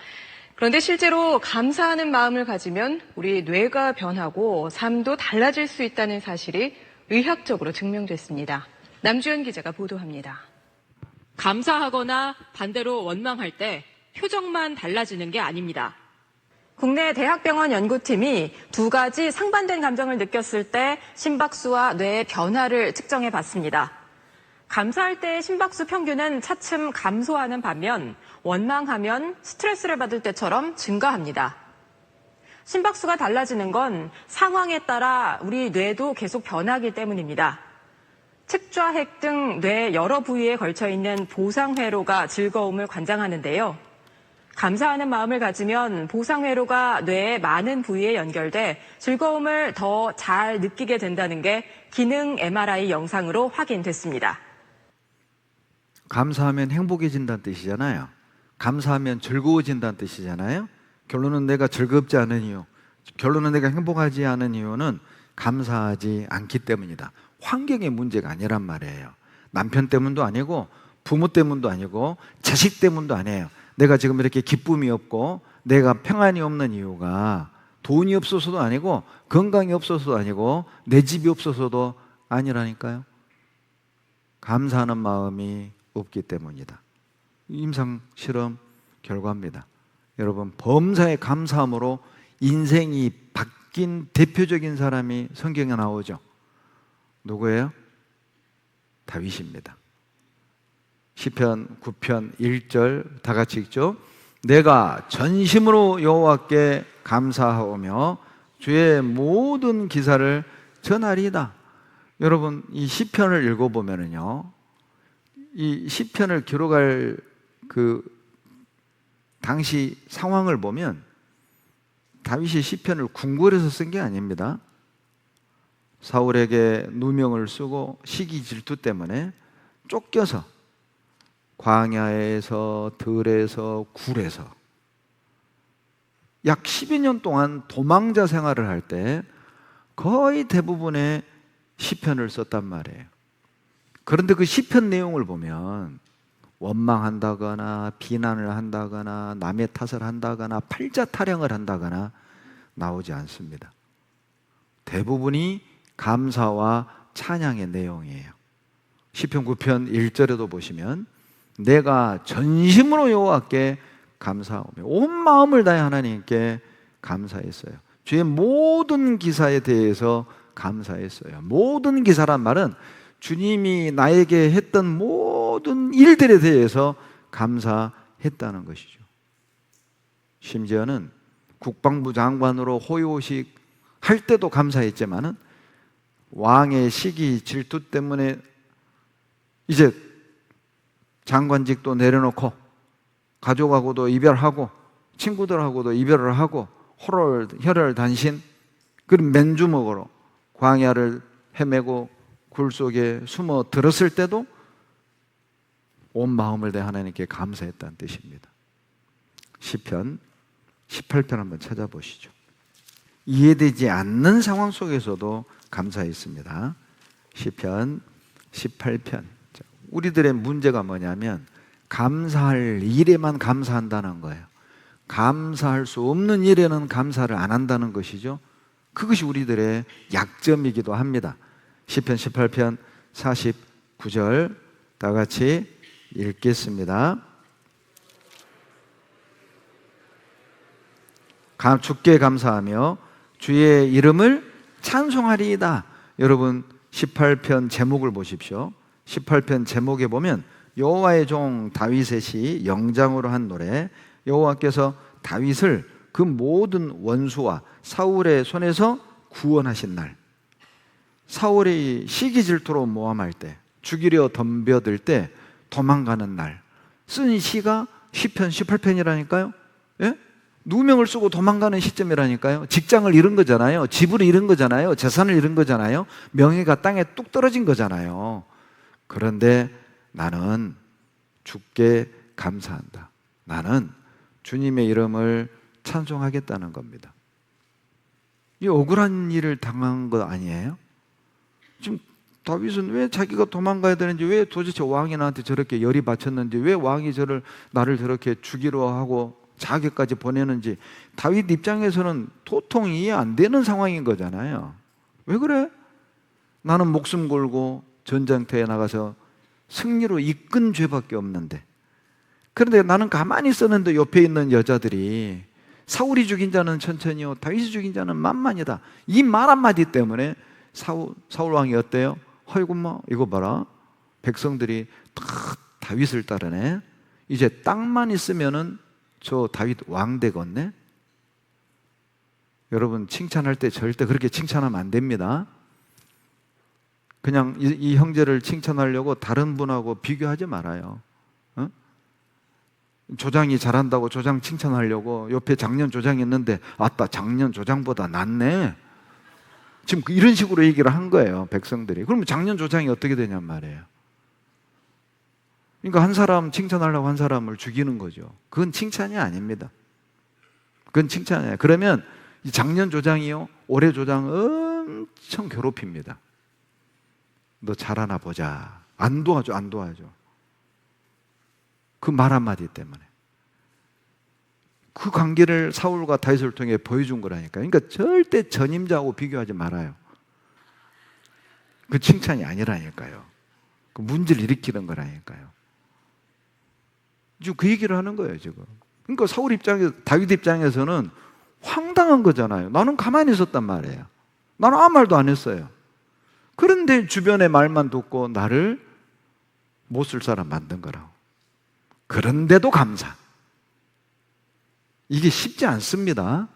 그런데 실제로 감사하는 마음을 가지면 우리 뇌가 변하고 삶도 달라질 수 있다는 사실이 의학적으로 증명됐습니다. 남주현 기자가 보도합니다. 감사하거나 반대로 원망할 때 표정만 달라지는 게 아닙니다. 국내 대학병원 연구팀이 두 가지 상반된 감정을 느꼈을 때 심박수와 뇌의 변화를 측정해 봤습니다. 감사할 때 심박수 평균은 차츰 감소하는 반면 원망하면 스트레스를 받을 때처럼 증가합니다. 심박수가 달라지는 건 상황에 따라 우리 뇌도 계속 변하기 때문입니다. 측좌핵 등 뇌 여러 부위에 걸쳐 있는 보상회로가 즐거움을 관장하는데요. 감사하는 마음을 가지면 보상회로가 뇌의 많은 부위에 연결돼 즐거움을 더 잘 느끼게 된다는 게 기능 MRI 영상으로 확인됐습니다. 감사하면 행복해진다는 뜻이잖아요. 감사하면 즐거워진다는 뜻이잖아요. 결론은 내가 즐겁지 않은 이유, 결론은 내가 행복하지 않은 이유는 감사하지 않기 때문이다. 환경의 문제가 아니란 말이에요. 남편 때문도 아니고 부모 때문도 아니고 자식 때문도 아니에요. 내가 지금 이렇게 기쁨이 없고 내가 평안이 없는 이유가 돈이 없어서도 아니고 건강이 없어서도 아니고 내 집이 없어서도 아니라니까요. 감사하는 마음이 없기 때문이다. 임상 실험 결과입니다. 여러분, 범사에 감사함으로 인생이 바뀐 대표적인 사람이 성경에 나오죠. 누구예요? 다윗입니다. 시편 9편 1절 다 같이 읽죠. 내가 전심으로 여호와께 감사하오며 주의 모든 기사를 전하리이다. 여러분, 이 시편을 읽어보면은요, 이 시편을 기록할 그 당시 상황을 보면 다윗이 시편을 궁궐에서 쓴 게 아닙니다. 사울에게 누명을 쓰고 시기 질투 때문에 쫓겨서 광야에서 들에서 굴에서 약 12년 동안 도망자 생활을 할 때 거의 대부분의 시편을 썼단 말이에요. 그런데 그 시편 내용을 보면 원망한다거나 비난을 한다거나 남의 탓을 한다거나 팔자 타령을 한다거나 나오지 않습니다. 대부분이 감사와 찬양의 내용이에요. 시편 9편 1절에도 보시면 내가 전심으로 여호와께 감사하오며 온 마음을 다해 하나님께 감사했어요. 주의 모든 기사에 대해서 감사했어요. 모든 기사란 말은 주님이 나에게 했던 모든 일들에 대해서 감사했다는 것이죠. 심지어는 국방부 장관으로 호요식 할 때도 감사했지만은 왕의 시기 질투 때문에 이제 장관직도 내려놓고 가족하고도 이별하고 친구들하고도 이별을 하고 혈혈단신 그리고 맨주먹으로 광야를 헤매고 굴 속에 숨어 들었을 때도 온 마음을 다해 하나님께 감사했다는 뜻입니다. 시편 18편 한번 찾아보시죠. 이해되지 않는 상황 속에서도 감사했습니다. 시편 18편. 우리들의 문제가 뭐냐면 감사할 일에만 감사한다는 거예요. 감사할 수 없는 일에는 감사를 안 한다는 것이죠. 그것이 우리들의 약점이기도 합니다. 시편 18편 49절 다 같이 읽겠습니다. 주께 감사하며 주의 이름을 찬송하리이다. 여러분 18편 제목을 보십시오. 18편 제목에 보면 여호와의 종 다윗의 시 영장으로 한 노래, 여호와께서 다윗을 그 모든 원수와 사울의 손에서 구원하신 날, 사울이 시기 질투로 모함할 때, 죽이려 덤벼들 때 도망가는 날 쓴 시가 시편 18편이라니까요. 예? 누명을 쓰고 도망가는 시점이라니까요. 직장을 잃은 거잖아요. 집을 잃은 거잖아요. 재산을 잃은 거잖아요. 명예가 땅에 뚝 떨어진 거잖아요. 그런데 나는 주께 감사한다. 나는 주님의 이름을 찬송하겠다는 겁니다. 이 억울한 일을 당한 거 아니에요? 지금 다윗은 왜 자기가 도망가야 되는지, 왜 도대체 왕이 나한테 저렇게 열이 받쳤는지, 왜 왕이 나를 저렇게 죽이려 하고 자기까지 보내는지 다윗 입장에서는 도통 이해 안 되는 상황인 거잖아요. 왜 그래? 나는 목숨 걸고 전장터에 나가서 승리로 이끈 죄밖에 없는데, 그런데 나는 가만히 있었는데 옆에 있는 여자들이 사울이 죽인 자는 천천히요 다윗이 죽인 자는 만만이다, 이 말 한마디 때문에 사울 왕이 어때요? 아이고 마 이거 봐라, 백성들이 다 다윗을 따르네. 이제 땅만 있으면은 저 다윗 왕 되겠네. 여러분 칭찬할 때 절대 그렇게 칭찬하면 안 됩니다. 그냥 이 형제를 칭찬하려고 다른 분하고 비교하지 말아요. 어? 조장이 잘한다고 조장 칭찬하려고 옆에 장년 조장이 있는데 아따 장년 조장보다 낫네. 지금 이런 식으로 얘기를 한 거예요, 백성들이. 그러면 장년 조장이 어떻게 되냔 말이에요. 그러니까 한 사람 칭찬하려고 한 사람을 죽이는 거죠. 그건 칭찬이 아닙니다. 그건 칭찬이 아니에요. 그러면 이 장년 조장이요, 올해 조장 엄청 괴롭힙니다. 너 잘하나 보자. 안 도와줘, 안 도와줘. 그 말 한마디 때문에. 그 관계를 사울과 다윗을 통해 보여준 거라니까요. 그러니까 절대 전임자하고 비교하지 말아요. 그 칭찬이 아니라니까요. 그 문제를 일으키는 거라니까요. 지금 그 얘기를 하는 거예요, 지금. 그러니까 사울 입장에서, 다윗 입장에서는 황당한 거잖아요. 나는 가만히 있었단 말이에요. 나는 아무 말도 안 했어요. 그런데 주변의 말만 듣고 나를 못 쓸 사람 만든 거라고. 그런데도 감사. 이게 쉽지 않습니다.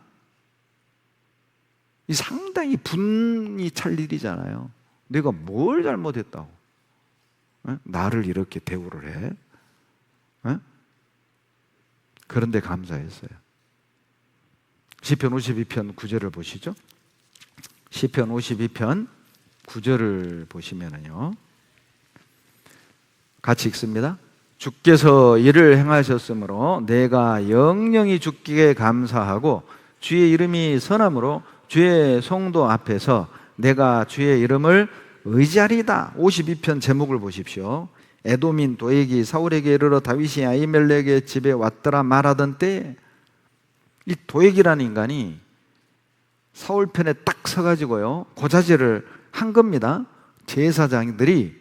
이 상당히 분이 찰 일이잖아요. 내가 뭘 잘못했다고 나를 이렇게 대우를 해? 그런데 감사했어요. 시편 52편 9절을 보시죠. 시편 52편 9절을 보시면은요, 같이 읽습니다. 주께서 이를 행하셨으므로 내가 영영이 주께 감사하고 주의 이름이 선함으로 주의 성도 앞에서 내가 주의 이름을 의지하리다. 52편 제목을 보십시오. 에돔인 도액이 사울에게 이르러 다윗이 아히멜렉의 집에 왔더라 말하던 때, 이 도액이라는 인간이 사울 편에 딱 서가지고요 고자질을 한 겁니다. 제사장들이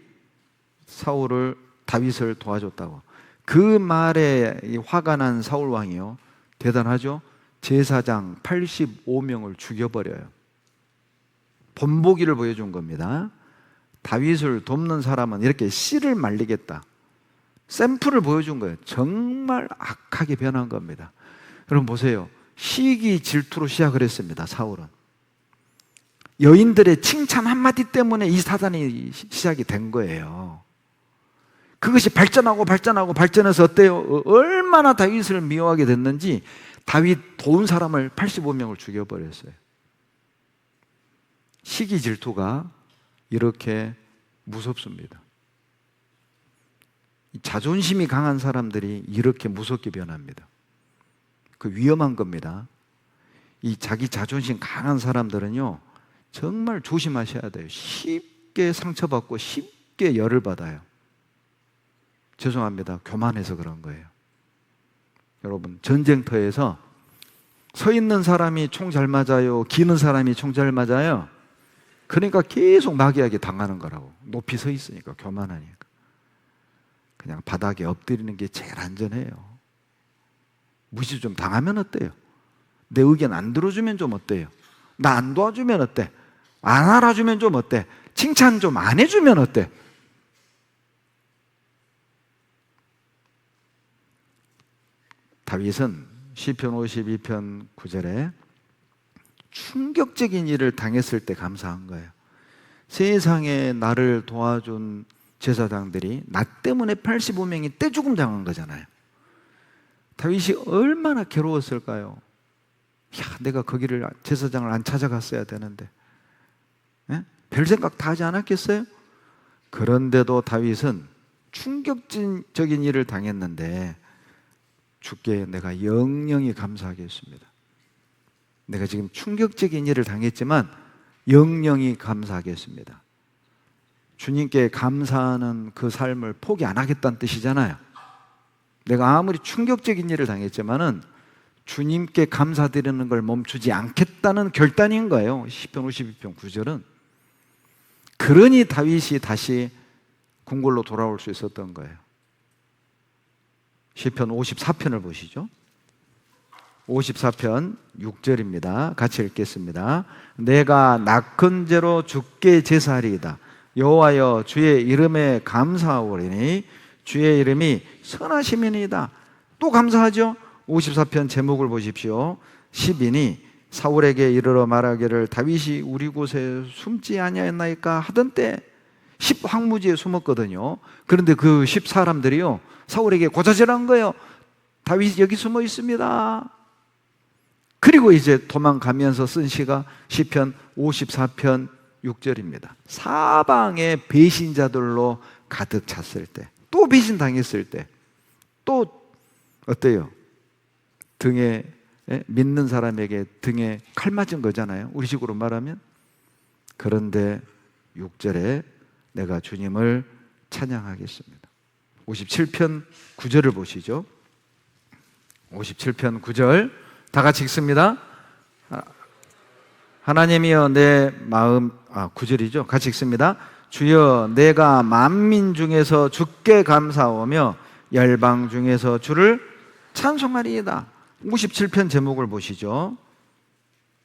다윗을 도와줬다고. 그 말에 화가 난 사울 왕이요, 대단하죠. 제사장 85명을 죽여버려요. 본보기를 보여준 겁니다. 다윗을 돕는 사람은 이렇게 씨를 말리겠다. 샘플을 보여준 거예요. 정말 악하게 변한 겁니다. 여러분 보세요. 시기 질투로 시작을 했습니다. 사울은 여인들의 칭찬 한마디 때문에 이 사단이 시작이 된 거예요. 그것이 발전해서 어때요? 얼마나 다윗을 미워하게 됐는지 다윗 도운 사람을 85명을 죽여버렸어요. 시기 질투가 이렇게 무섭습니다. 자존심이 강한 사람들이 이렇게 무섭게 변합니다. 그 위험한 겁니다. 이 자기 자존심 강한 사람들은요 정말 조심하셔야 돼요. 쉽게 상처받고 쉽게 열을 받아요. 죄송합니다. 교만해서 그런 거예요. 여러분 전쟁터에서 서 있는 사람이 총 잘 맞아요? 기는 사람이 총 잘 맞아요? 그러니까 계속 마귀에게 당하는 거라고. 높이 서 있으니까, 교만하니까. 그냥 바닥에 엎드리는 게 제일 안전해요. 무시 좀 당하면 어때요? 내 의견 안 들어주면 좀 어때요? 나 안 도와주면 어때? 안 알아주면 좀 어때? 칭찬 좀 안 해주면 어때? 다윗은 시편 52편 9절에 충격적인 일을 당했을 때 감사한 거예요. 세상에 나를 도와준 제사장들이 나 때문에 85명이 떼죽음 당한 거잖아요. 다윗이 얼마나 괴로웠을까요? 야, 내가 거기를 제사장을 안 찾아갔어야 되는데, 별 생각 다 하지 않았겠어요? 그런데도 다윗은 충격적인 일을 당했는데 주께 내가 영영이 감사하겠습니다. 내가 지금 충격적인 일을 당했지만 영영이 감사하겠습니다. 주님께 감사하는 그 삶을 포기 안 하겠다는 뜻이잖아요. 내가 아무리 충격적인 일을 당했지만은 주님께 감사드리는 걸 멈추지 않겠다는 결단인 거예요. 시편 52편 9절은. 그러니 다윗이 다시 궁궐로 돌아올 수 있었던 거예요. 시편 54편을 보시죠. 54편 6절입니다. 같이 읽겠습니다. 내가 낙헌제로 주께 제사하리이다. 여호와여 주의 이름에 감사하오리니 주의 이름이 선하심이니이다. 또 감사하죠. 54편 제목을 보십시오. 10인이 사울에게 이르러 말하기를 다윗이 우리 곳에 숨지 아니하였나이까 하던 때 10 황무지에 숨었거든요. 그런데 그 10 사람들이요 사울에게 고자질한 거예요. 다윗이 여기 숨어 있습니다. 그리고 이제 도망가면서 쓴 시가 시편 54편 6절입니다. 사방에 배신자들로 가득 찼을 때, 또 배신당했을 때, 또 어때요? 등에 믿는 사람에게 등에 칼 맞은 거잖아요. 우리식으로 말하면. 그런데 6절에 내가 주님을 찬양하겠습니다. 57편 9절을 보시죠. 57편 9절 다 같이 읽습니다. 하나님이여 내 마음 9절이죠. 같이 읽습니다. 주여 내가 만민 중에서 주께 감사하며 열방 중에서 주를 찬송하리이다. 57편 제목을 보시죠.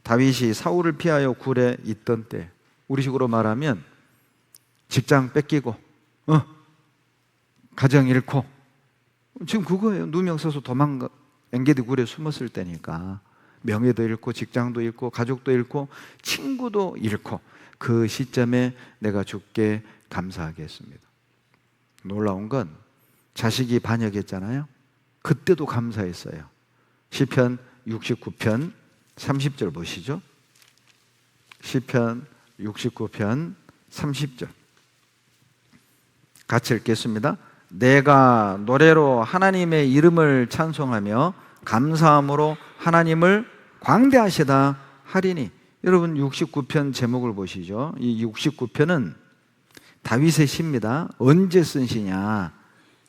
다윗이 사울을 피하여 굴에 있던 때, 우리식으로 말하면 직장 뺏기고 가정 잃고 지금 그거예요. 누명 써서 도망가 엔게디 굴에 숨었을 때니까 명예도 잃고 직장도 잃고 가족도 잃고 친구도 잃고 그 시점에 내가 주께 감사하겠습니다. 놀라운 건 자식이 반역했잖아요. 그때도 감사했어요. 시편 69편 30절 보시죠. 시편 69편 30절 같이 읽겠습니다. 내가 노래로 하나님의 이름을 찬송하며 감사함으로 하나님을 광대하시다 하리니. 여러분 69편 제목을 보시죠. 이 69편은 다윗의 시입니다. 언제 쓴 시냐?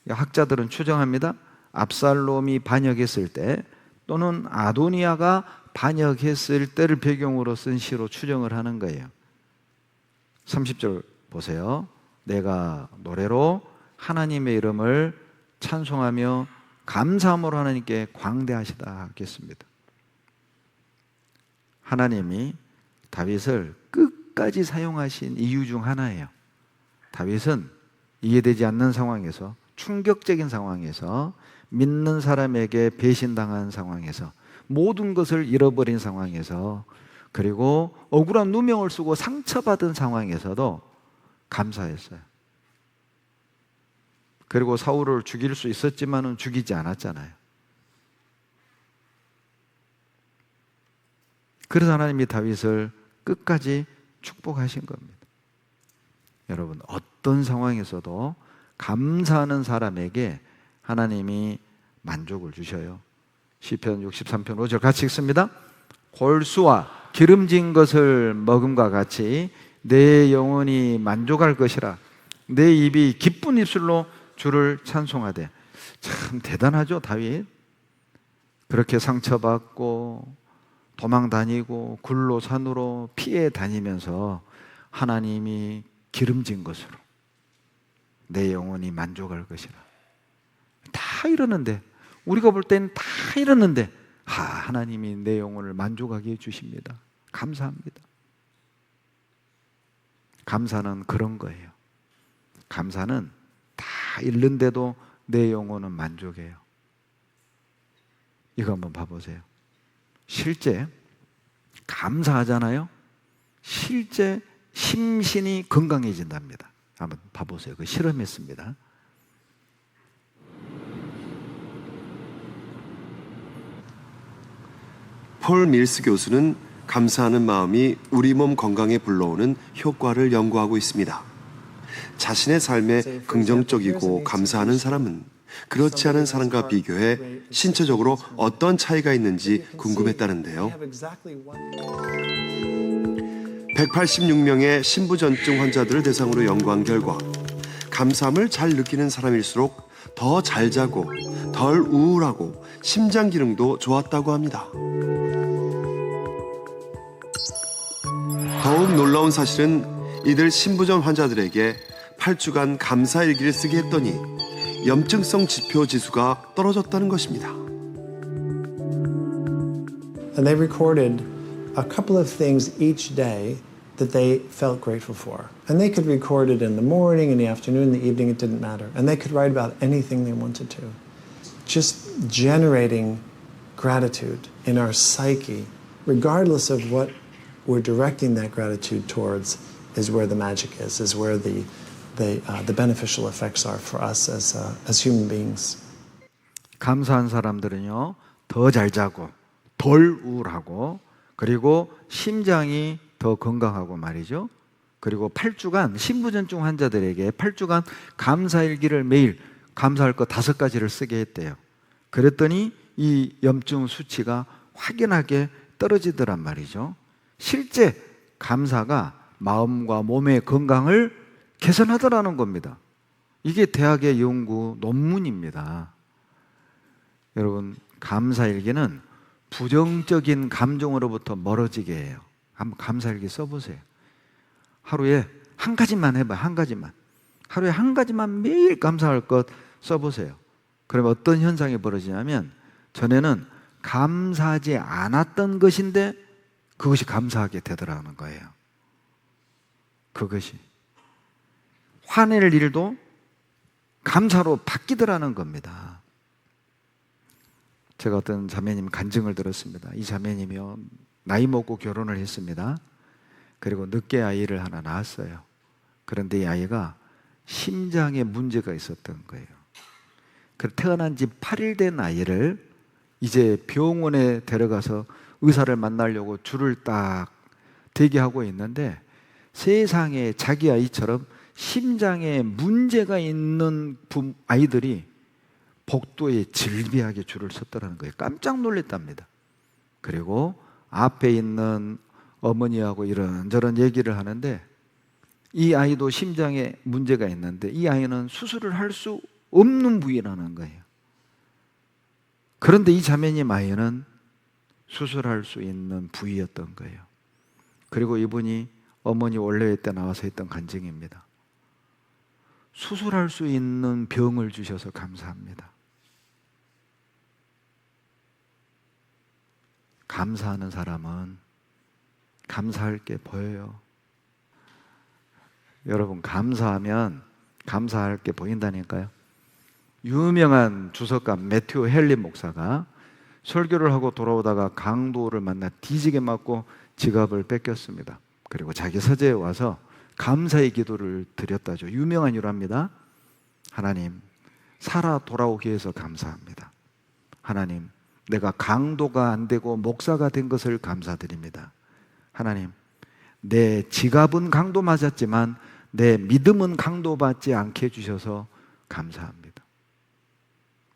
학자들은 추정합니다. 압살롬이 반역했을 때 또는 아도니아가 반역했을 때를 배경으로 쓴 시로 추정을 하는 거예요. 30절 보세요. 내가 노래로 하나님의 이름을 찬송하며 감사함으로 하나님께 광대하시다 하겠습니다. 하나님이 다윗을 끝까지 사용하신 이유 중 하나예요. 다윗은 이해되지 않는 상황에서, 충격적인 상황에서, 믿는 사람에게 배신당한 상황에서, 모든 것을 잃어버린 상황에서, 그리고 억울한 누명을 쓰고 상처받은 상황에서도 감사했어요. 그리고 사울을 죽일 수 있었지만은 죽이지 않았잖아요. 그래서 하나님이 다윗을 끝까지 축복하신 겁니다. 여러분, 어떤 상황에서도 감사하는 사람에게 하나님이 만족을 주셔요. 시편 63편 5절 같이 읽습니다. 골수와 기름진 것을 먹음과 같이 내 영혼이 만족할 것이라. 내 입이 기쁜 입술로 주를 찬송하되. 참 대단하죠, 다윗. 그렇게 상처받고 도망 다니고 굴로 산으로 피해 다니면서 하나님이 기름진 것으로 내 영혼이 만족할 것이라. 다 이러는데, 우리가 볼 때는 다 이러는데 하나님이 내 영혼을 만족하게 해주십니다. 감사합니다. 감사는 그런 거예요. 감사는 다 잃는데도 내 영혼은 만족해요. 이거 한번 봐보세요. 실제 감사하잖아요. 실제 심신이 건강해진답니다. 한번 봐보세요. 그 실험했습니다. 폴 밀스 교수는 감사하는 마음이 우리 몸 건강에 불러오는 효과를 연구하고 있습니다. 자신의 삶에 긍정적이고 감사하는 사람은 그렇지 않은 사람과 비교해 신체적으로 어떤 차이가 있는지 궁금했다는데요. 186명의 신부전증 환자들을 대상으로 연구한 결과 감사함을 잘 느끼는 사람일수록 더 잘 자고 덜 우울하고 심장 기능도 좋았다고 합니다. 더욱 놀라운 사실은 이들 신부전 환자들에게 8주간 감사 일기를 쓰게 했더니 염증성 지표 지수가 떨어졌다는 것입니다. And they recorded a couple of things each day that they felt grateful for. And they could record it in the morning, in the afternoon, in the evening, it didn't matter. And they could write about anything they wanted to. Just generating gratitude in our psyche, regardless of what we're directing that gratitude towards, is where the magic is where the beneficial effects are for us as human beings. 감사한 사람들은요, 더 잘 자고, 덜 우울하고, 그리고 심장이 더 건강하고 말이죠. 그리고 8주간, 신부전증 환자들에게 8주간 감사일기를 매일 감사할 것 5가지를 쓰게 했대요. 그랬더니 이 염증 수치가 확연하게 떨어지더란 말이죠. 실제 감사가 마음과 몸의 건강을 개선하더라는 겁니다. 이게 대학의 연구 논문입니다. 여러분, 감사일기는 부정적인 감정으로부터 멀어지게 해요. 한번 감사일기 써보세요. 하루에 한 가지만 해봐요. 한 가지만. 하루에 한 가지만 매일 감사할 것 써보세요. 그러면 어떤 현상이 벌어지냐면, 전에는 감사하지 않았던 것인데 그것이 감사하게 되더라는 거예요. 그것이. 화낼 일도 감사로 바뀌더라는 겁니다. 제가 어떤 자매님 간증을 들었습니다. 이 자매님이요, 나이 먹고 결혼을 했습니다. 그리고 늦게 아이를 하나 낳았어요. 그런데 이 아이가 심장에 문제가 있었던 거예요. 태어난 지 8일 된 아이를 이제 병원에 데려가서 의사를 만나려고 줄을 딱 대기하고 있는데, 세상에 자기 아이처럼 심장에 문제가 있는 아이들이 복도에 질비하게 줄을 섰더라는 거예요. 깜짝 놀랐답니다. 그리고 앞에 있는 어머니하고 이런저런 얘기를 하는데, 이 아이도 심장에 문제가 있는데 이 아이는 수술을 할 수 없는 부위라는 거예요. 그런데 이 자매님 아이는 수술할 수 있는 부위였던 거예요. 그리고 이분이 어머니 원래회 때 나와서 했던 간증입니다. 수술할 수 있는 병을 주셔서 감사합니다. 감사하는 사람은 감사할 게 보여요. 여러분, 감사하면 감사할 게 보인다니까요. 유명한 주석가 매튜 헨리 목사가 설교를 하고 돌아오다가 강도를 만나 뒤지게 맞고 지갑을 뺏겼습니다. 그리고 자기 서재에 와서 감사의 기도를 드렸다죠. 유명한 일화입니다. 하나님, 살아 돌아오게 해서 감사합니다. 하나님, 내가 강도가 안 되고 목사가 된 것을 감사드립니다. 하나님, 내 지갑은 강도 맞았지만 내 믿음은 강도 받지 않게 해주셔서 감사합니다.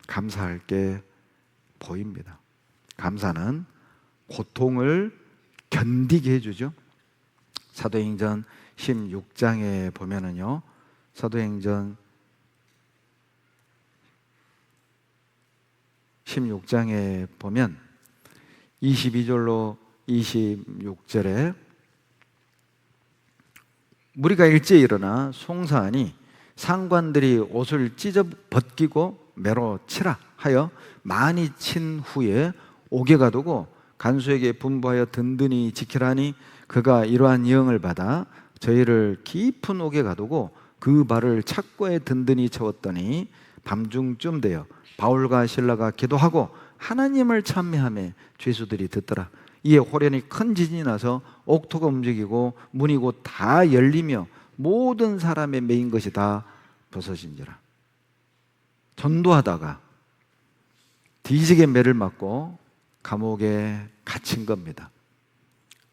감사할 게 보입니다. 감사는 고통을 견디게 해주죠. 사도행전 16장에 보면은요, 사도행전 16장에 보면 22절로 26절에 무리가 일제히 일어나 송사하니 상관들이 옷을 찢어 벗기고 매로 치라 하여 많이 친 후에 옥에 가두고 간수에게 분부하여 든든히 지키라니, 그가 이러한 영을 받아 저희를 깊은 옥에 가두고 그 발을 착고에 든든히 채웠더니 밤중쯤 되어 바울과 실라가 기도하고 하나님을 찬미하며 죄수들이 듣더라. 이에 호련히 큰 지진이 나서 옥토가 움직이고 문이 곧 다 열리며 모든 사람의 매인 것이 다 벗어진지라. 전도하다가 뒤지게 매를 맞고 감옥에 갇힌 겁니다.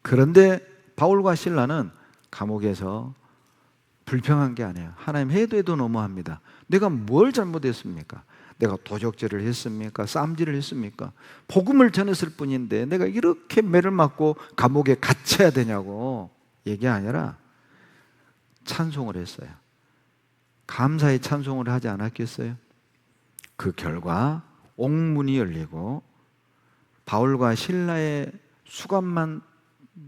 그런데 바울과 실라는 감옥에서 불평한 게 아니에요. 하나님, 해도 너무합니다. 내가 뭘 잘못했습니까? 내가 도적질을 했습니까? 쌈질을 했습니까? 복음을 전했을 뿐인데 내가 이렇게 매를 맞고 감옥에 갇혀야 되냐고 얘기 아니라 찬송을 했어요. 감사의 찬송을 하지 않았겠어요? 그 결과 옥문이 열리고 바울과 실라의 수감만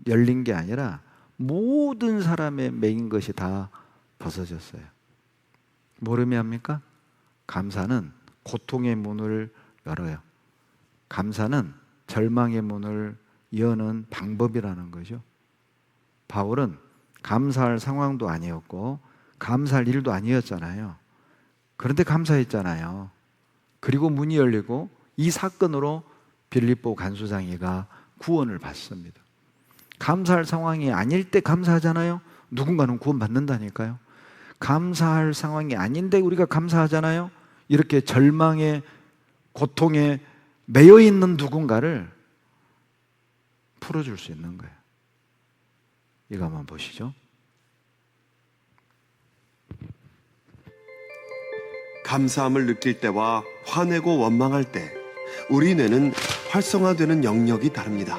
열린 게 아니라 모든 사람의 매인 것이 다 벗어졌어요. 뭘 의미합니까? 감사는 고통의 문을 열어요. 감사는 절망의 문을 여는 방법이라는 거죠. 바울은 감사할 상황도 아니었고 감사할 일도 아니었잖아요. 그런데 감사했잖아요. 그리고 문이 열리고 이 사건으로 빌립보 간수장이가 구원을 받습니다. 감사할 상황이 아닐 때 감사하잖아요. 누군가는 구원받는다니까요. 감사할 상황이 아닌데 우리가 감사하잖아요. 이렇게 절망에 고통에 매여 있는 누군가를 풀어줄 수 있는 거예요. 이거 한번 보시죠. 감사함을 느낄 때와 화내고 원망할 때 우리 뇌는 활성화되는 영역이 다릅니다.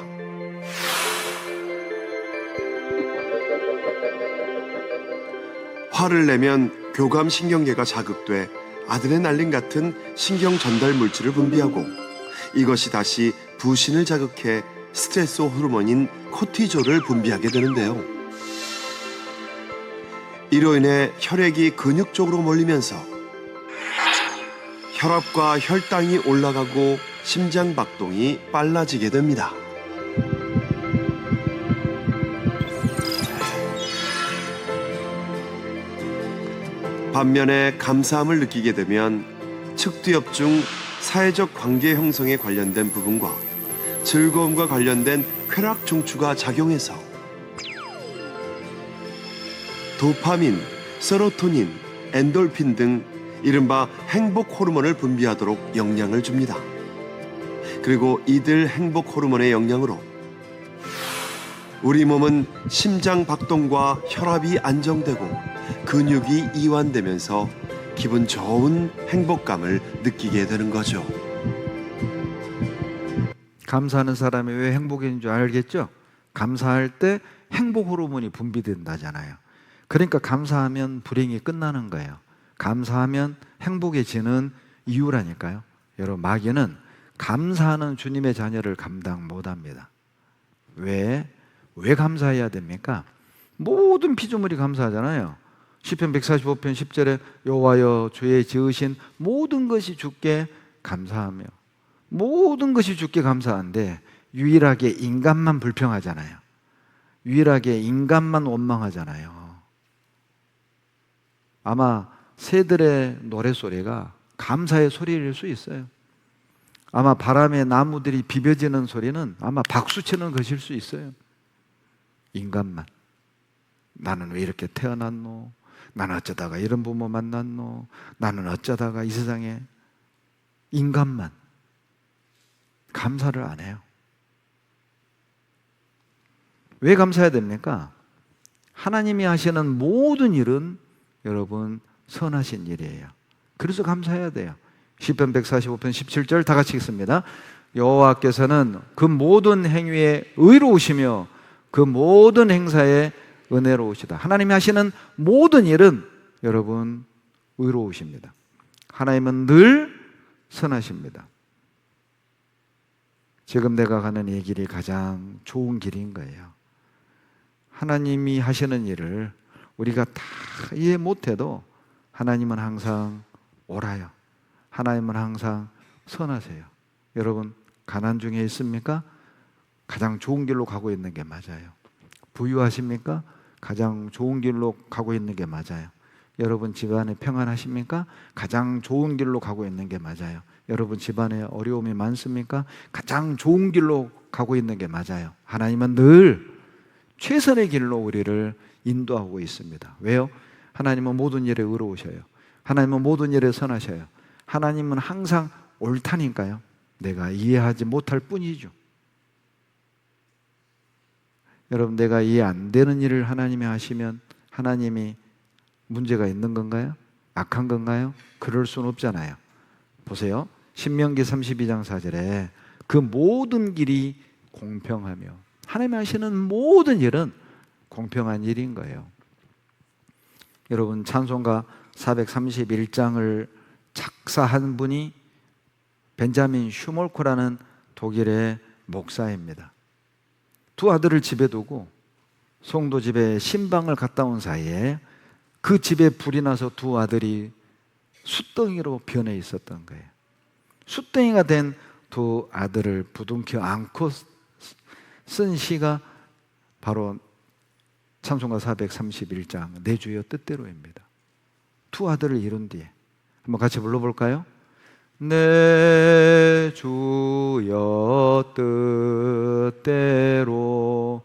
화를 내면 교감신경계가 자극돼 아드레날린 같은 신경 전달 물질을 분비하고 이것이 다시 부신을 자극해 스트레스 호르몬인 코티졸을 분비하게 되는데요. 이로 인해 혈액이 근육 쪽으로 몰리면서 혈압과 혈당이 올라가고 심장 박동이 빨라지게 됩니다. 반면에 감사함을 느끼게 되면 측두엽 중 사회적 관계 형성에 관련된 부분과 즐거움과 관련된 쾌락 중추가 작용해서 도파민, 세로토닌, 엔돌핀 등 이른바 행복 호르몬을 분비하도록 영향을 줍니다. 그리고 이들 행복 호르몬의 영향으로 우리 몸은 심장 박동과 혈압이 안정되고 근육이 이완되면서 기분 좋은 행복감을 느끼게 되는 거죠. 감사하는 사람이 왜 행복인 줄 알겠죠? 감사할 때 행복 호르몬이 분비된다잖아요. 그러니까 감사하면 불행이 끝나는 거예요. 감사하면 행복해지는 이유라니까요. 여러분, 마귀는 감사하는 주님의 자녀를 감당 못합니다. 왜 감사해야 됩니까? 모든 피조물이 감사하잖아요. 시편 145편 10절에 여호와여 주의 지으신 모든 것이 주께 감사하며, 모든 것이 주께 감사한데 유일하게 인간만 불평하잖아요. 유일하게 인간만 원망하잖아요. 아마 새들의 노랫소리가 감사의 소리일 수 있어요. 아마 바람에 나무들이 비벼지는 소리는 아마 박수치는 것일 수 있어요. 인간만. 나는 왜 이렇게 태어났노? 나는 어쩌다가 이런 부모 만났노? 나는 어쩌다가 이 세상에. 인간만 감사를 안 해요. 왜 감사해야 됩니까? 하나님이 하시는 모든 일은 여러분 선하신 일이에요. 그래서 감사해야 돼요. 시편 145편 17절 다 같이 읽습니다. 여호와께서는 그 모든 행위에 의로우시며 그 모든 행사에 은혜로우시다. 하나님이 하시는 모든 일은 여러분 의로우십니다. 하나님은 늘 선하십니다. 지금 내가 가는 이 길이 가장 좋은 길인 거예요. 하나님이 하시는 일을 우리가 다 이해 못해도 하나님은 항상 옳아요. 하나님은 항상 선하세요. 여러분, 가난 중에 있습니까? 가장 좋은 길로 가고 있는 게 맞아요. 부유하십니까? 가장 좋은 길로 가고 있는 게 맞아요. 여러분 집안에 평안하십니까? 가장 좋은 길로 가고 있는 게 맞아요. 여러분 집안에 어려움이 많습니까? 가장 좋은 길로 가고 있는 게 맞아요. 하나님은 늘 최선의 길로 우리를 인도하고 있습니다. 왜요? 하나님은 모든 일에 의로우셔요. 하나님은 모든 일에 선하셔요. 하나님은 항상 옳다니까요. 내가 이해하지 못할 뿐이죠. 여러분, 내가 이해 안 되는 일을 하나님이 하시면 하나님이 문제가 있는 건가요? 악한 건가요? 그럴 수는 없잖아요. 보세요. 신명기 32장 4절에 그 모든 길이 공평하며, 하나님이 하시는 모든 일은 공평한 일인 거예요. 여러분, 찬송가 431장을 작사한 분이 벤자민 슈몰코라는 독일의 목사입니다. 두 아들을 집에 두고 송도 집에 신방을 갔다 온 사이에 그 집에 불이 나서 두 아들이 숫덩이로 변해 있었던 거예요. 숫덩이가 된 두 아들을 부둥켜 안고 쓴 시가 바로 찬송가 431장 내 주여 뜻대로입니다. 두 아들을 이룬 뒤에 한번 같이 불러볼까요? 내 주여 뜻대로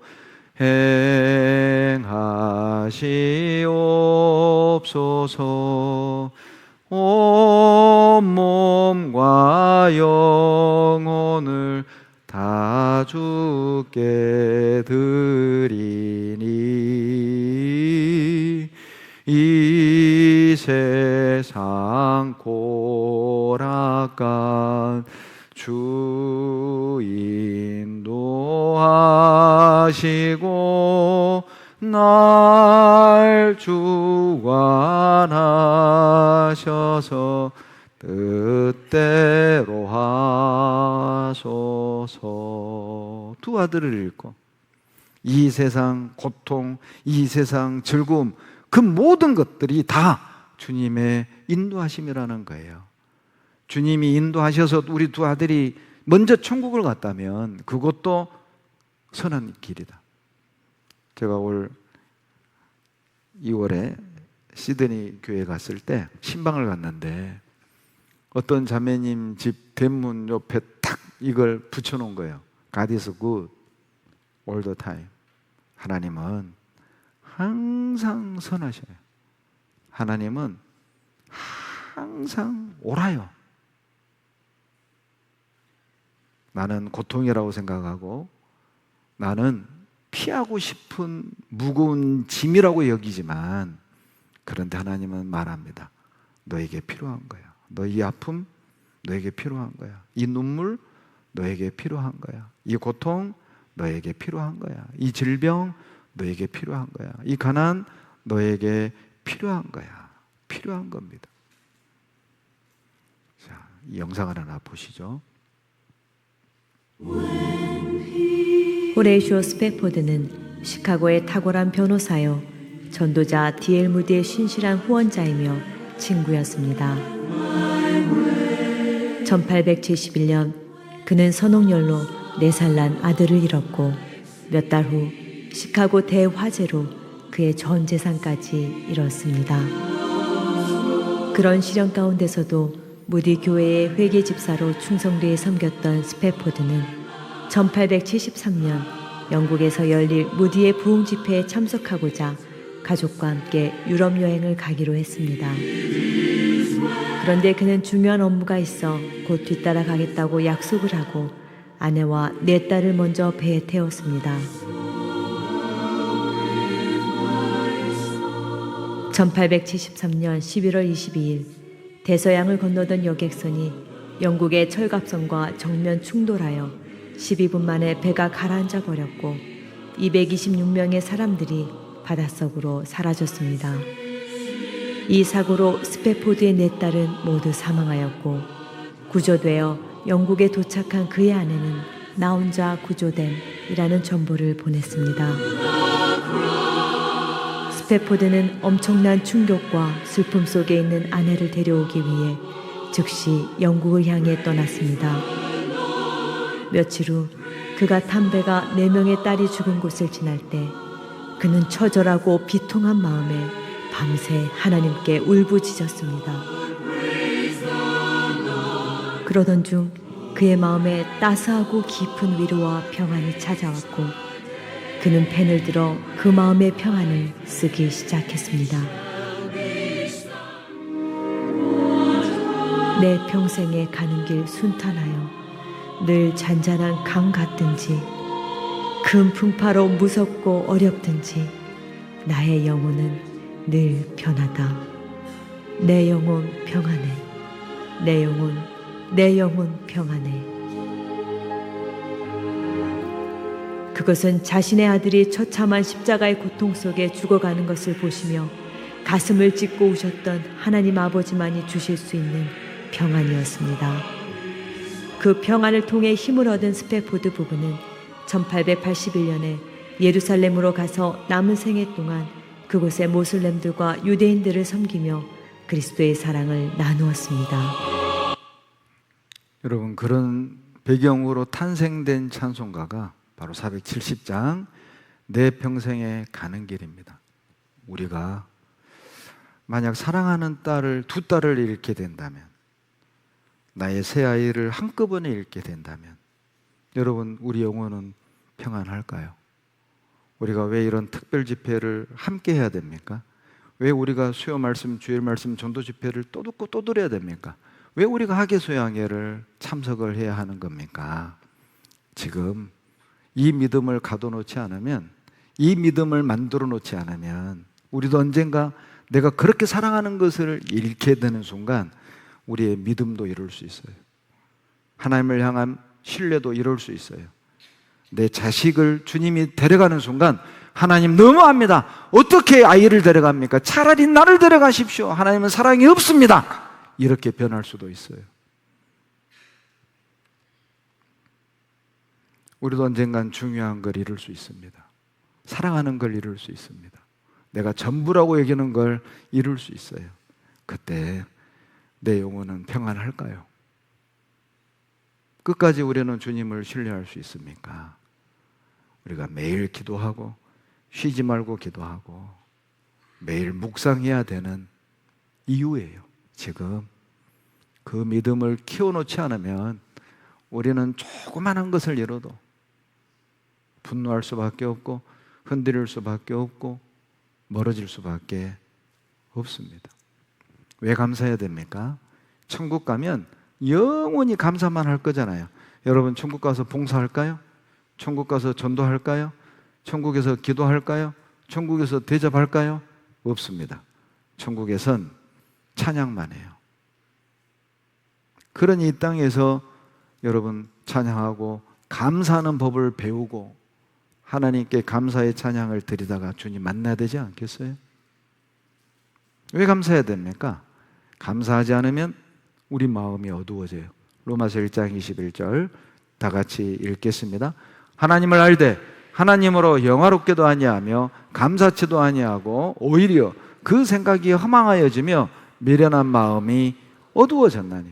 행하시옵소서. 온몸과 영혼을 다 주께 드리니 이 세상 고락간 주 인도하시고 날 주관하셔서 뜻대로 하소서. 두 아들을 잃고 이 세상 고통, 이 세상 즐거움, 그 모든 것들이 다 주님의 인도하심이라는 거예요. 주님이 인도하셔서 우리 두 아들이 먼저 천국을 갔다면 그것도 선한 길이다. 제가 올 2월에 시드니 교회 갔을 때 신방을 갔는데 어떤 자매님 집 대문 옆에 탁 이걸 붙여놓은 거예요. God is good all the time. 하나님은 항상 선하셔요. 하나님은 항상 옳아요. 나는 고통이라고 생각하고 나는 피하고 싶은 무거운 짐이라고 여기지만 그런데 하나님은 말합니다. 너에게 필요한 거야. 너 이 아픔 너에게 필요한 거야. 이 눈물 너에게 필요한 거야. 이 고통 너에게 필요한 거야. 이 질병 너에게 필요한 거야. 이 가난 너에게 필요한 거야. 필요한 겁니다. 자, 이 영상을 하나 보시죠. 호레이쇼 스패포드는 시카고의 탁월한 변호사요, 전도자 D.L. 무디의 신실한 후원자이며 친구였습니다. 1871년 그는 선홍열로 4살 난 아들을 잃었고 몇 달 후 시카고 대화재로 그의 전 재산까지 잃었습니다. 그런 시련 가운데서도 무디 교회의 회계 집사로 충성되게 섬겼던 스패포드는 1873년 영국에서 열릴 무디의 부흥 집회에 참석하고자 가족과 함께 유럽 여행을 가기로 했습니다. 그런데 그는 중요한 업무가 있어 곧 뒤따라 가겠다고 약속을 하고 아내와 4딸을 먼저 배에 태웠습니다. 1873년 11월 22일 대서양을 건너던 여객선이 영국의 철갑선과 정면 충돌하여 12분 만에 배가 가라앉아 버렸고 226명의 사람들이 바닷속으로 사라졌습니다. 이 사고로 스패포드의 4딸은 모두 사망하였고 구조되어 영국에 도착한 그의 아내는 나 혼자 구조됨이라는 정보를 보냈습니다. 스패포드는 엄청난 충격과 슬픔 속에 있는 아내를 데려오기 위해 즉시 영국을 향해 떠났습니다. 며칠 후 그가 탄 배가 4명의 딸이 죽은 곳을 지날 때 그는 처절하고 비통한 마음에 밤새 하나님께 울부짖었습니다. 그러던 중 그의 마음에 따스하고 깊은 위로와 평안이 찾아왔고 그는 펜을 들어 그 마음의 평안을 쓰기 시작했습니다. 내 평생에 가는 길 순탄하여 늘 잔잔한 강 같든지 큰 풍파로 무섭고 어렵든지 나의 영혼은 늘 편하다. 내 영혼 평안해. 내 영혼 평안해. 그것은 자신의 아들이 처참한 십자가의 고통 속에 죽어가는 것을 보시며 가슴을 찢고 우셨던 하나님 아버지만이 주실 수 있는 평안이었습니다. 그 평안을 통해 힘을 얻은 스패포드 부부는 1881년에 예루살렘으로 가서 남은 생애 동안 그곳의 모슬렘들과 유대인들을 섬기며 그리스도의 사랑을 나누었습니다. 여러분, 그런 배경으로 탄생된 찬송가가 바로 470장 내 평생에 가는 길입니다. 우리가 만약 사랑하는 딸을, 두 딸을 잃게 된다면, 나의 새 아이를 한꺼번에 잃게 된다면, 여러분, 우리 영혼은 평안할까요? 우리가 왜 이런 특별 집회를 함께 해야 됩니까? 왜 우리가 수요 말씀, 주일 말씀, 전도 집회를 또 듣고 또 들어야 됩니까? 왜 우리가 하계수양회를 참석을 해야 하는 겁니까? 지금 이 믿음을 가둬놓지 않으면, 이 믿음을 만들어 놓지 않으면 우리도 언젠가 내가 그렇게 사랑하는 것을 잃게 되는 순간 우리의 믿음도 잃을 수 있어요. 하나님을 향한 신뢰도 잃을 수 있어요. 내 자식을 주님이 데려가는 순간 하나님 너무합니다. 어떻게 아이를 데려갑니까? 차라리 나를 데려가십시오. 하나님은 사랑이 없습니다. 이렇게 변할 수도 있어요. 우리도 언젠간 중요한 걸 잃을 수 있습니다. 사랑하는 걸 잃을 수 있습니다. 내가 전부라고 여기는 걸 잃을 수 있어요. 그때 내 영혼은 평안할까요? 끝까지 우리는 주님을 신뢰할 수 있습니까? 우리가 매일 기도하고 쉬지 말고 기도하고 매일 묵상해야 되는 이유예요. 지금 그 믿음을 키워놓지 않으면 우리는 조그마한 것을 잃어도 분노할 수밖에 없고 흔들릴 수밖에 없고 멀어질 수밖에 없습니다. 왜 감사해야 됩니까? 천국 가면 영원히 감사만 할 거잖아요. 여러분, 천국 가서 봉사할까요? 천국 가서 전도할까요? 천국에서 기도할까요? 천국에서 대접할까요? 없습니다. 천국에선 찬양만 해요. 그러니 이 땅에서 여러분 찬양하고 감사하는 법을 배우고 하나님께 감사의 찬양을 드리다가 주님 만나야 되지 않겠어요? 왜 감사해야 됩니까? 감사하지 않으면 우리 마음이 어두워져요. 로마서 1장 21절 다 같이 읽겠습니다. 하나님을 알되 하나님으로 영화롭게도 아니하며 감사치도 아니하고 오히려 그 생각이 허망하여지며 미련한 마음이 어두워졌나니.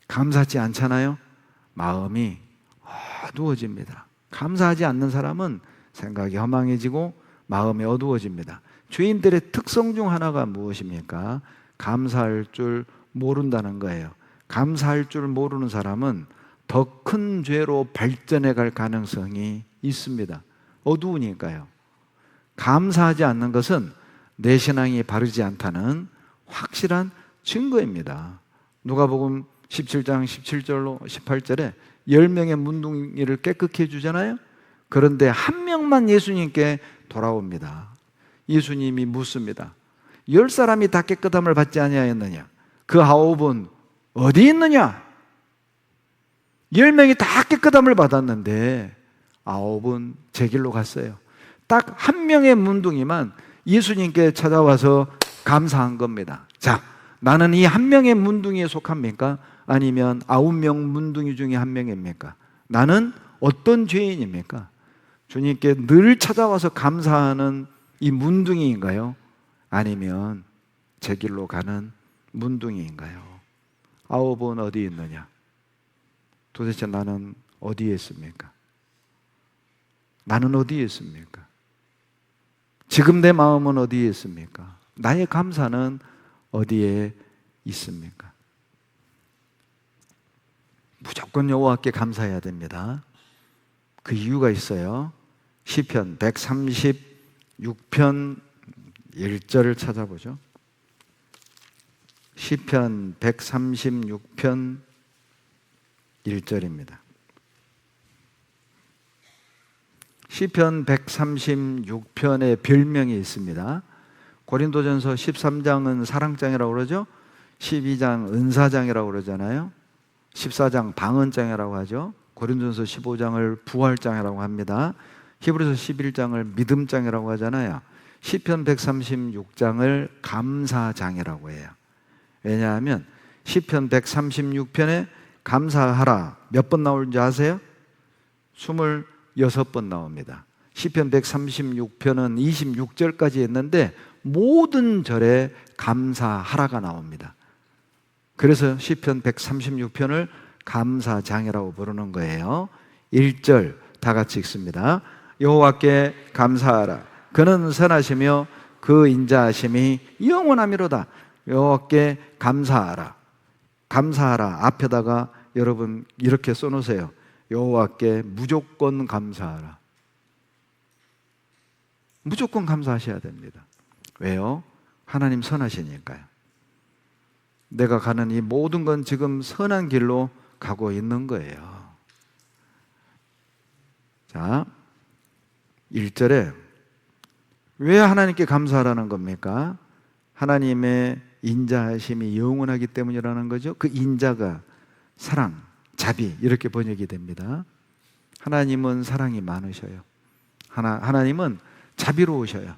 감사치 않잖아요? 마음이 어두워집니다. 감사하지 않는 사람은 생각이 허망해지고 마음이 어두워집니다. 죄인들의 특성 중 하나가 무엇입니까? 감사할 줄 모른다는 거예요. 감사할 줄 모르는 사람은 더 큰 죄로 발전해 갈 가능성이 있습니다. 어두우니까요. 감사하지 않는 것은 내 신앙이 바르지 않다는 확실한 증거입니다. 누가복음 17장 17절로 18절에 10명의 문둥이를 깨끗게 해주잖아요. 그런데 한 명만 예수님께 돌아옵니다. 예수님이 묻습니다. 10사람이 다 깨끗함을 받지 아니하였느냐? 그 9은 어디 있느냐? 10명이 다 깨끗함을 받았는데 9은 제 길로 갔어요. 딱 한 명의 문둥이만 예수님께 찾아와서 감사한 겁니다. 자, 나는 이 한 명의 문둥이에 속합니까? 아니면 9명 문둥이 중에 한 명입니까? 나는 어떤 죄인입니까? 주님께 늘 찾아와서 감사하는 이 문둥이인가요? 아니면 제 길로 가는 문둥이인가요? 9은 어디 있느냐? 도대체 나는 어디에 있습니까? 나는 어디에 있습니까? 지금 내 마음은 어디에 있습니까? 나의 감사는 어디에 있습니까? 무조건 여호와께 감사해야 됩니다. 그 이유가 있어요. 시편 136편 1절을 찾아보죠. 시편 136편 1절입니다. 시편 136편에 별명이 있습니다. 고린도전서 13장은 사랑장이라고 그러죠. 12장 은사장이라고 그러잖아요. 14장 방언장이라고 하죠. 고린도전서 15장을 부활장이라고 합니다. 히브리서 11장을 믿음장이라고 하잖아요. 시편 136장을 감사장이라고 해요. 왜냐하면 시편 136편에 감사하라 몇 번 나오는지 아세요? 26번 나옵니다. 시편 136편은 26절까지 했는데 모든 절에 감사하라가 나옵니다. 그래서 시편 136편을 감사장이라고 부르는 거예요. 1절 다 같이 읽습니다. 여호와께 감사하라. 그는 선하시며 그 인자하심이 영원하미로다. 여호와께 감사하라. 감사하라 앞에다가 여러분 이렇게 써놓으세요. 여호와께 무조건 감사하라. 무조건 감사하셔야 됩니다. 왜요? 하나님 선하시니까요. 내가 가는 이 모든 건 지금 선한 길로 가고 있는 거예요. 자, 1절에 왜 하나님께 감사하라는 겁니까? 하나님의 인자하심이 영원하기 때문이라는 거죠. 그 인자가 사랑, 자비 이렇게 번역이 됩니다. 하나님은 사랑이 많으셔요. 하나님은 자비로우셔요.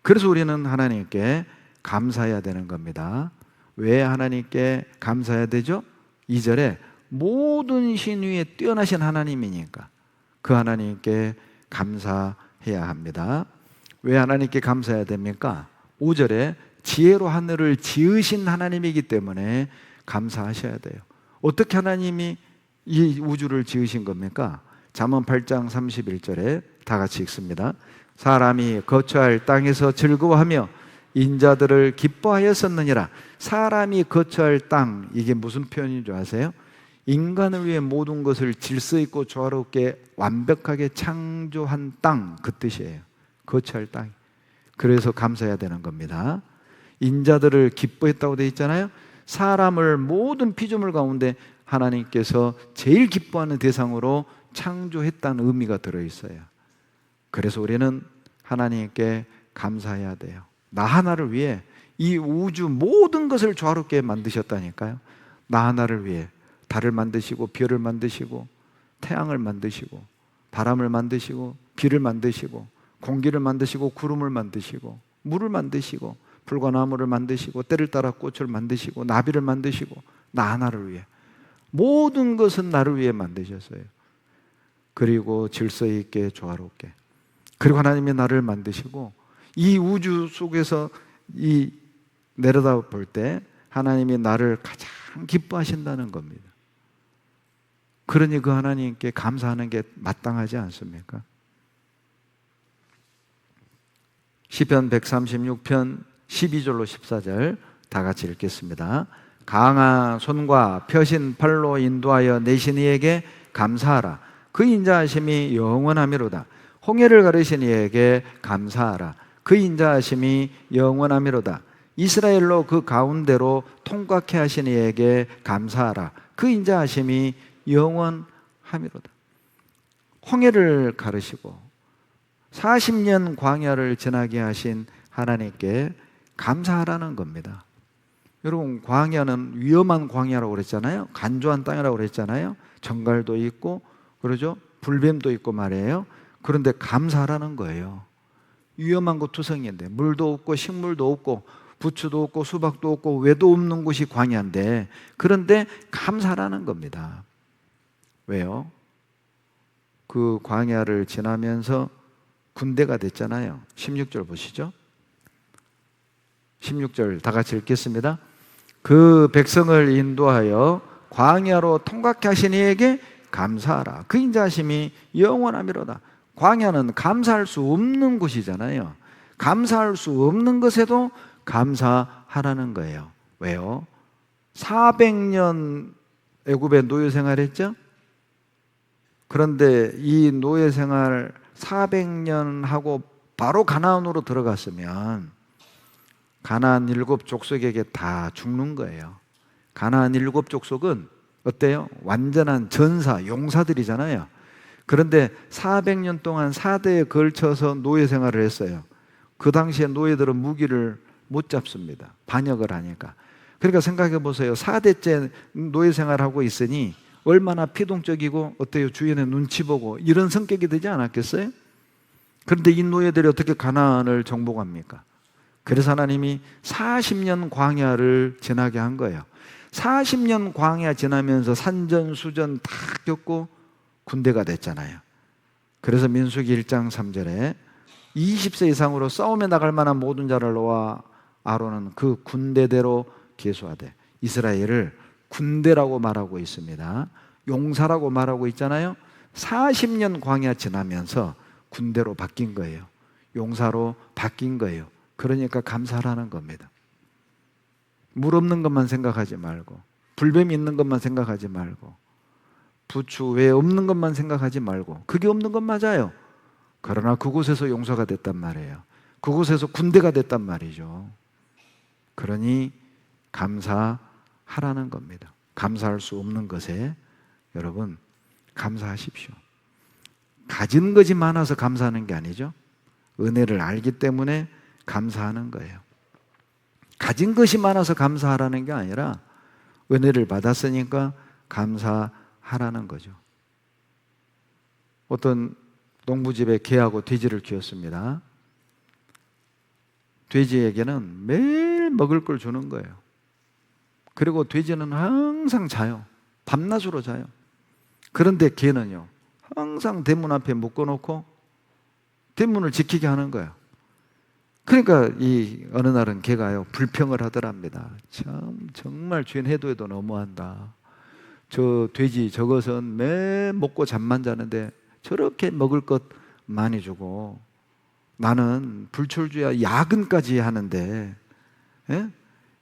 그래서 우리는 하나님께 감사해야 되는 겁니다. 왜 하나님께 감사해야 되죠? 2절에 모든 신 위에 뛰어나신 하나님이니까 그 하나님께 감사해야 합니다. 왜 하나님께 감사해야 됩니까? 5절에 지혜로 하늘을 지으신 하나님이기 때문에 감사하셔야 돼요. 어떻게 하나님이 이 우주를 지으신 겁니까? 잠언 8장 31절에 다 같이 읽습니다. 사람이 거처할 땅에서 즐거워하며 인자들을 기뻐하였었느니라. 사람이 거처할 땅, 이게 무슨 표현인 줄 아세요? 인간을 위해 모든 것을 질서 있고 조화롭게 완벽하게 창조한 땅, 그 뜻이에요. 거처할 땅. 그래서 감사해야 되는 겁니다. 인자들을 기뻐했다고 되어 있잖아요. 사람을 모든 피조물 가운데 하나님께서 제일 기뻐하는 대상으로 창조했다는 의미가 들어있어요. 그래서 우리는 하나님께 감사해야 돼요. 나 하나를 위해 이 우주 모든 것을 조화롭게 만드셨다니까요. 나 하나를 위해 달을 만드시고 별을 만드시고 태양을 만드시고 바람을 만드시고 비를 만드시고 공기를 만드시고 구름을 만드시고 물을 만드시고 풀과 나무를 만드시고 때를 따라 꽃을 만드시고 나비를 만드시고 나 하나를 위해 모든 것은 나를 위해 만드셨어요. 그리고 질서 있게 조화롭게. 그리고 하나님이 나를 만드시고 이 우주 속에서 이 내려다 볼 때 하나님이 나를 가장 기뻐하신다는 겁니다. 그러니 그 하나님께 감사하는 게 마땅하지 않습니까? 시편 136편 12절로 14절 다 같이 읽겠습니다. 강한 손과 펴신 팔로 인도하여 내신 이에게 감사하라. 그 인자하심이 영원하미로다. 홍해를 가르신 이에게 감사하라. 그 인자하심이 영원하미로다. 이스라엘로 그 가운데로 통과케 하신 이에게 감사하라. 그 인자하심이 영원하미로다. 홍해를 가르시고 40년 광야를 지나게 하신 하나님께 감사하라는 겁니다. 여러분, 광야는 위험한 광야라고 그랬잖아요. 간조한 땅이라고 그랬잖아요. 정갈도 있고 그러죠. 불뱀도 있고 말이에요. 그런데 감사하라는 거예요. 위험한 곳 투성이인데 물도 없고 식물도 없고 부추도 없고 수박도 없고 왜도 없는 곳이 광야인데, 그런데 감사하라는 겁니다. 왜요? 그 광야를 지나면서 군대가 됐잖아요. 16절 보시죠. 16절 다 같이 읽겠습니다. 그 백성을 인도하여 광야로 통과케 하신 이에게 감사하라. 그 인자하심이 영원하미로다. 광야는 감사할 수 없는 곳이잖아요. 감사할 수 없는 것에도 감사하라는 거예요. 왜요? 400년 애굽에 노예 생활했죠? 그런데 이 노예 생활 400년 하고 바로 가나안으로 들어갔으면 가나안 7족속에게 다 죽는 거예요. 가나안 7족속은 어때요? 완전한 전사, 용사들이잖아요. 그런데 400년 동안 4대에 걸쳐서 노예 생활을 했어요. 그 당시에 노예들은 무기를 못 잡습니다. 반역을 하니까. 그러니까 생각해 보세요. 4대째 노예 생활하고 있으니 얼마나 피동적이고 어때요? 주인의 눈치 보고 이런 성격이 되지 않았겠어요? 그런데 이 노예들이 어떻게 가나안을 정복합니까? 그래서 하나님이 40년 광야를 지나게 한 거예요. 40년 광야 지나면서 산전수전 다 겪고 군대가 됐잖아요. 그래서 민수기 1장 3절에 20세 이상으로 싸움에 나갈 만한 모든 자를 놓아 아론은 그 군대대로 계수하되, 이스라엘을 군대라고 말하고 있습니다. 용사라고 말하고 있잖아요. 40년 광야 지나면서 군대로 바뀐 거예요. 용사로 바뀐 거예요. 그러니까 감사하라는 겁니다. 물 없는 것만 생각하지 말고, 불뱀이 있는 것만 생각하지 말고, 부추 외에 없는 것만 생각하지 말고, 그게 없는 건 맞아요. 그러나 그곳에서 용사가 됐단 말이에요. 그곳에서 군대가 됐단 말이죠. 그러니 감사하라는 겁니다. 감사할 수 없는 것에 여러분 감사하십시오. 가진 것이 많아서 감사하는 게 아니죠. 은혜를 알기 때문에 감사하는 거예요. 가진 것이 많아서 감사하라는 게 아니라 은혜를 받았으니까 감사하라는 거죠. 어떤 농부집에 개하고 돼지를 키웠습니다. 돼지에게는 매일 먹을 걸 주는 거예요. 그리고 돼지는 항상 자요. 밤낮으로 자요. 그런데 개는요, 항상 대문 앞에 묶어놓고 대문을 지키게 하는 거예요. 그러니까 이 어느 날은 개가요 불평을 하더랍니다. 참 정말 주인 해도 너무한다. 저 돼지 저것은 매 먹고 잠만 자는데 저렇게 먹을 것 많이 주고 나는 불철주야 야근까지 하는데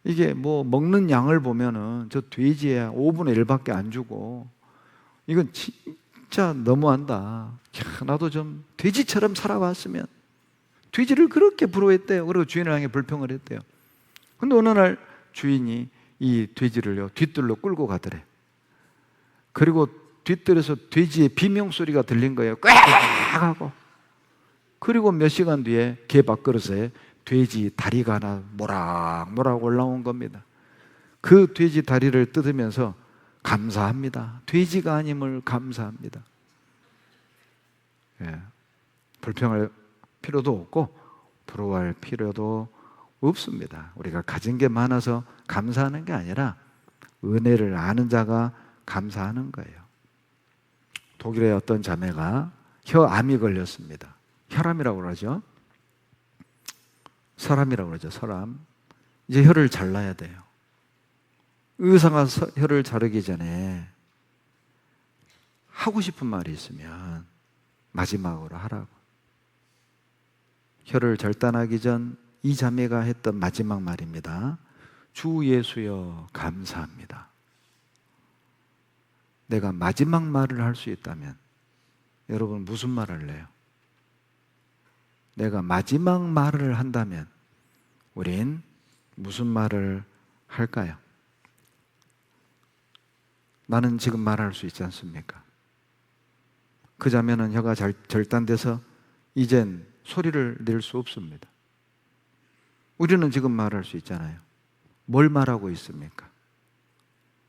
이게 뭐 먹는 양을 보면은 저 돼지에 5분의 1밖에 안 주고 이건 진짜 너무한다. 야, 나도 좀 돼지처럼 살아왔으면. 돼지를 그렇게 부러워했대요. 그리고 주인을 향해 불평을 했대요. 근데 어느 날 주인이 이 돼지를요 뒷뜰로 끌고 가더래. 그리고 뒷뜰에서 돼지의 비명소리가 들린 거예요. 꽥 하고. 그리고 몇 시간 뒤에 개 밥그릇에 돼지 다리가 하나 모락모락 올라온 겁니다. 그 돼지 다리를 뜯으면서 감사합니다. 돼지가 아님을 감사합니다. 예. 불평할 필요도 없고 부러워할 필요도 없습니다. 우리가 가진 게 많아서 감사하는 게 아니라 은혜를 아는 자가 감사하는 거예요. 독일의 어떤 자매가 혀암이 걸렸습니다. 혈암이라고 그러죠. 설암이라고 그러죠. 설암. 이제 혀를 잘라야 돼요. 의사가 혀를 자르기 전에 하고 싶은 말이 있으면 마지막으로 하라고. 혀를 절단하기 전 이 자매가 했던 마지막 말입니다. 주 예수여 감사합니다. 내가 마지막 말을 할 수 있다면 여러분 무슨 말을 할래요? 내가 마지막 말을 한다면 우린 무슨 말을 할까요? 나는 지금 말할 수 있지 않습니까? 그 자매는 혀가 절단돼서 이젠 소리를 낼 수 없습니다. 우리는 지금 말할 수 있잖아요. 뭘 말하고 있습니까?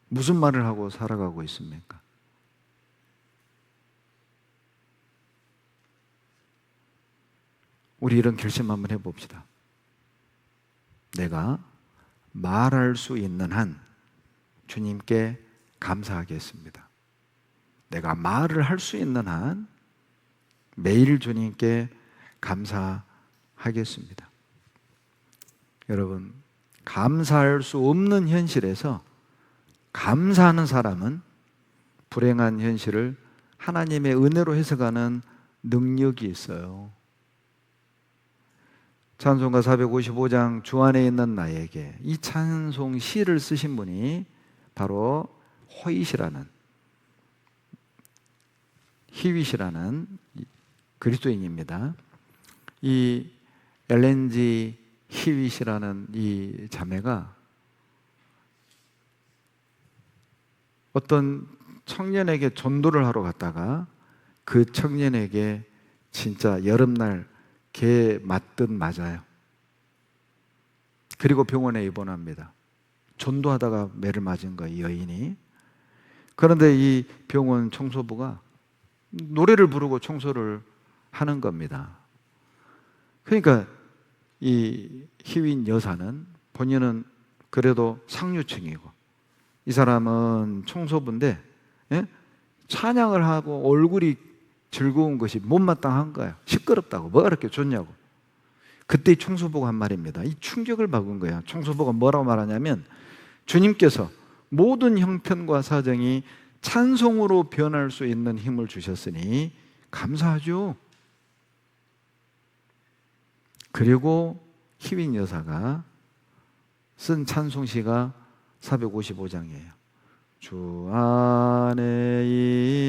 무슨 말을 하고 살아가고 있습니까? 우리 이런 결심 한번 해봅시다. 내가 말할 수 있는 한 주님께 감사하겠습니다. 내가 말을 할 수 있는 한 매일 주님께 감사하겠습니다. 여러분, 감사할 수 없는 현실에서 감사하는 사람은 불행한 현실을 하나님의 은혜로 해석하는 능력이 있어요. 찬송가 455장 주 안에 있는 나에게 이 찬송 시를 쓰신 분이 바로 호잇이라는 히윗이라는 그리스도인입니다. 이 엘렌지 히윗이라는 이 자매가 어떤 청년에게 전도를 하러 갔다가 그 청년에게 진짜 여름날 개 맞듯 맞아요. 그리고 병원에 입원합니다. 전도하다가 매를 맞은 거예요, 여인이. 그런데 이 병원 청소부가 노래를 부르고 청소를 하는 겁니다. 그러니까 이 희윈 여사는 본인은 그래도 상류층이고 이 사람은 청소부인데 찬양을 하고 얼굴이 즐거운 것이 못마땅한 거야. 시끄럽다고. 뭐가 그렇게 좋냐고. 그때 이 청소부가 한 말입니다. 이 충격을 받은 거야. 청소부가 뭐라고 말하냐면 주님께서 모든 형편과 사정이 찬송으로 변할 수 있는 힘을 주셨으니 감사하죠. 그리고 희윈 여사가 쓴 찬송시가 455장이에요. 주 안에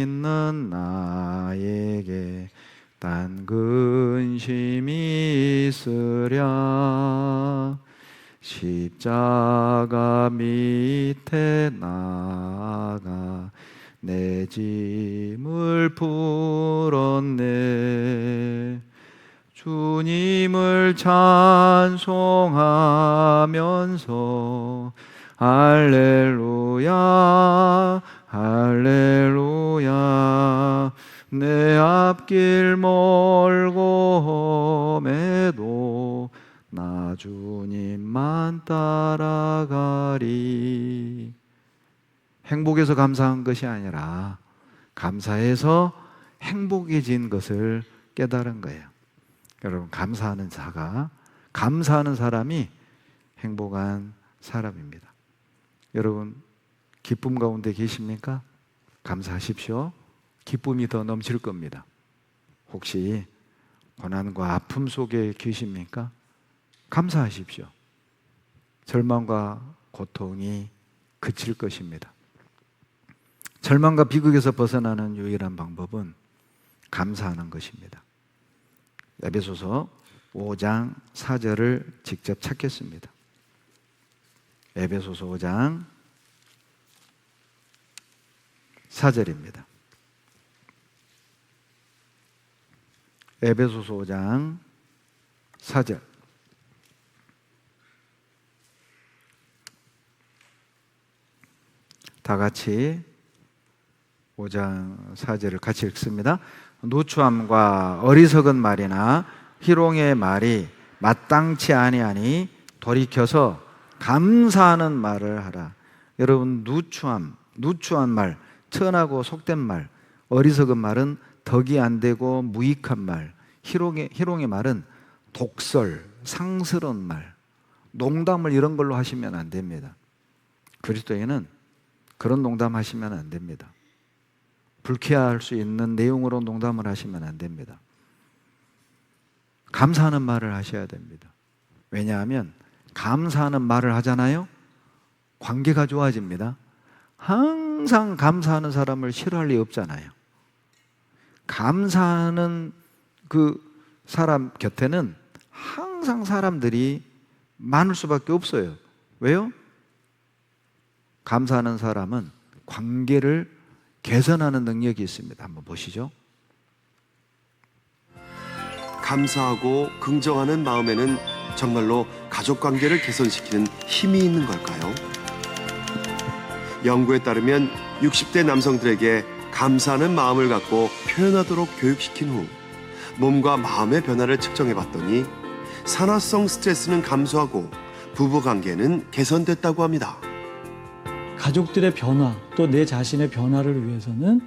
있는 나에게 딴 근심이 있으랴 십자가 밑에 나가 내 짐을 풀었네 주님을 찬송하면서 할렐루야 할렐루야 내 앞길 멀고 험해도 나 주님만 따라가리. 행복해서 감사한 것이 아니라 감사해서 행복해진 것을 깨달은 거예요. 여러분, 감사하는 사람이 행복한 사람입니다. 여러분, 기쁨 가운데 계십니까? 감사하십시오. 기쁨이 더 넘칠 겁니다. 혹시 고난과 아픔 속에 계십니까? 감사하십시오. 절망과 고통이 그칠 것입니다. 절망과 비극에서 벗어나는 유일한 방법은 감사하는 것입니다. 에베소서 5장 4절을 직접 찾겠습니다. 에베소서 5장 4절입니다. 에베소서 5장 4절. 다 같이 5장 4절을 같이 읽습니다. 누추함과 어리석은 말이나 희롱의 말이 마땅치 아니하니 돌이켜서 감사하는 말을 하라. 여러분, 누추한 말, 천하고 속된 말, 어리석은 말은 덕이 안 되고 무익한 말, 희롱의 말은 독설, 상스러운 말, 농담을 이런 걸로 하시면 안 됩니다. 그리스도인은 그런 농담 하시면 안 됩니다. 불쾌할 수 있는 내용으로 농담을 하시면 안 됩니다. 감사하는 말을 하셔야 됩니다. 왜냐하면 감사하는 말을 하잖아요. 관계가 좋아집니다. 항상 감사하는 사람을 싫어할 리 없잖아요. 감사하는 그 사람 곁에는 항상 사람들이 많을 수밖에 없어요. 왜요? 감사하는 사람은 관계를 개선하는 능력이 있습니다. 한번 보시죠. 감사하고 긍정하는 마음에는 정말로 가족 관계를 개선시키는 힘이 있는 걸까요? 연구에 따르면 60대 남성들에게 감사하는 마음을 갖고 표현하도록 교육시킨 후 몸과 마음의 변화를 측정해 봤더니 산화성 스트레스는 감소하고 부부 관계는 개선됐다고 합니다. 가족들의 변화, 또 내 자신의 변화를 위해서는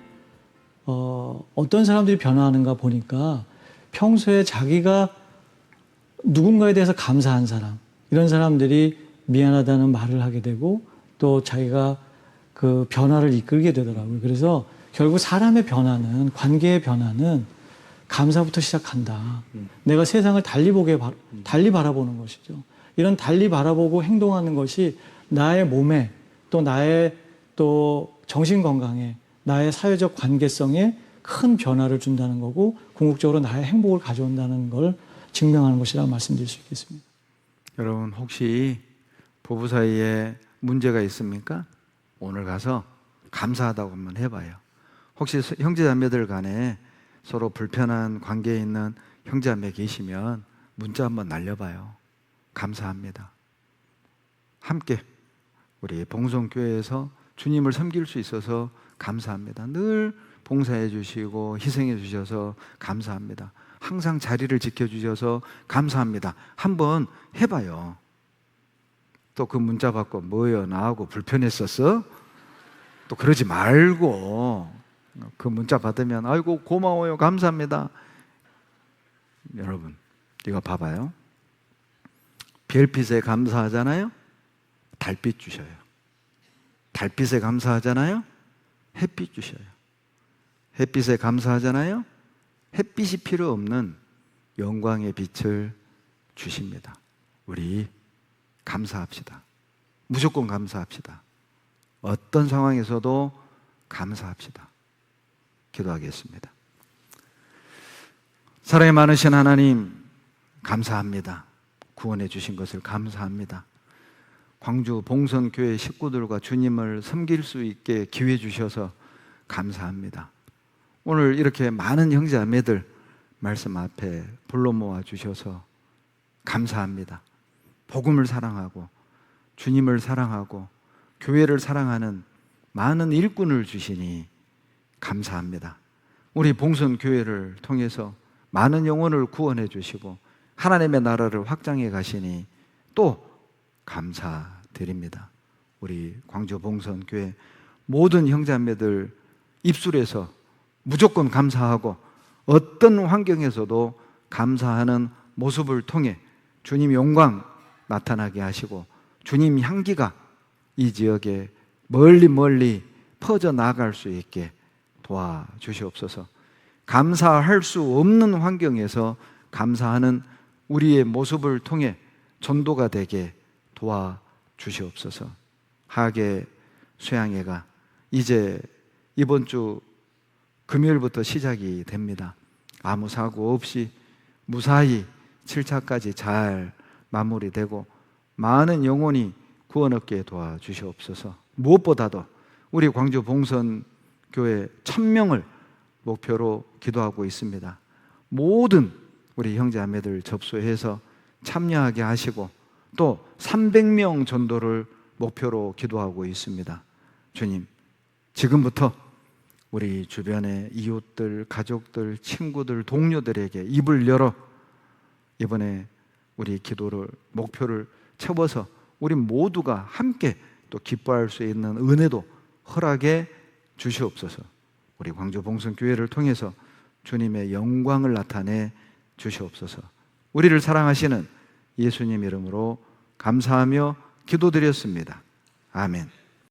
어떤 사람들이 변화하는가 보니까 평소에 자기가 누군가에 대해서 감사한 사람, 이런 사람들이 미안하다는 말을 하게 되고 또 자기가 그 변화를 이끌게 되더라고요. 그래서 결국 사람의 변화는, 관계의 변화는 감사부터 시작한다. 내가 세상을 달리 바라보는 것이죠. 이런 달리 바라보고 행동하는 것이 나의 몸에 또 나의 또 정신 건강에 나의 사회적 관계성에 큰 변화를 준다는 거고 궁극적으로 나의 행복을 가져온다는 걸 증명하는 것이라고 말씀드릴 수 있겠습니다. 여러분, 혹시 부부 사이에 문제가 있습니까? 오늘 가서 감사하다고 한번 해봐요. 혹시 형제자매들 간에 서로 불편한 관계에 있는 형제자매 계시면 문자 한번 날려봐요. 감사합니다. 함께 우리 봉성교회에서 주님을 섬길 수 있어서 감사합니다. 늘 봉사해 주시고 희생해 주셔서 감사합니다. 항상 자리를 지켜주셔서 감사합니다. 한번 해봐요. 또 그 문자 받고 뭐예요? 나하고 불편했었어? 또 그러지 말고 그 문자 받으면 아이고 고마워요. 감사합니다. 여러분, 이거 봐봐요. 별빛에 감사하잖아요. 달빛 주셔요. 달빛에 감사하잖아요. 햇빛 주셔요. 햇빛에 감사하잖아요. 햇빛이 필요 없는 영광의 빛을 주십니다. 우리 감사합시다. 무조건 감사합시다. 어떤 상황에서도 감사합시다. 기도하겠습니다. 사랑이 많으신 하나님, 감사합니다. 구원해 주신 것을 감사합니다. 광주 봉선교회 식구들과 주님을 섬길 수 있게 기회 주셔서 감사합니다. 오늘 이렇게 많은 형제자매들 말씀 앞에 불러 모아 주셔서 감사합니다. 복음을 사랑하고 주님을 사랑하고 교회를 사랑하는 많은 일꾼을 주시니 감사합니다. 우리 봉선교회를 통해서 많은 영혼을 구원해 주시고 하나님의 나라를 확장해 가시니 또 감사드립니다. 우리 광주 봉선교회 모든 형제자매들 입술에서 무조건 감사하고 어떤 환경에서도 감사하는 모습을 통해 주님 영광 나타나게 하시고 주님 향기가 이 지역에 멀리 멀리 퍼져 나갈 수 있게 도와주시옵소서. 감사할 수 없는 환경에서 감사하는 우리의 모습을 통해 전도가 되게 도와주시옵소서. 하계 수양회가 이제 이번 주 금요일부터 시작이 됩니다. 아무 사고 없이 무사히 7차까지 잘 마무리되고 많은 영혼이 구원 얻게 도와주시옵소서. 무엇보다도 우리 광주 봉선교회 1000명을 목표로 기도하고 있습니다. 모든 우리 형제자매들 접수해서 참여하게 하시고 또 300명 전도를 목표로 기도하고 있습니다. 주님, 지금부터 우리 주변의 이웃들, 가족들, 친구들, 동료들에게 입을 열어 이번에 우리 기도를 목표를 채워서 우리 모두가 함께 또 기뻐할 수 있는 은혜도 허락해 주시옵소서. 우리 광주 봉선교회를 통해서 주님의 영광을 나타내 주시옵소서. 우리를 사랑하시는 예수님 이름으로 감사하며 기도드렸습니다. 아멘.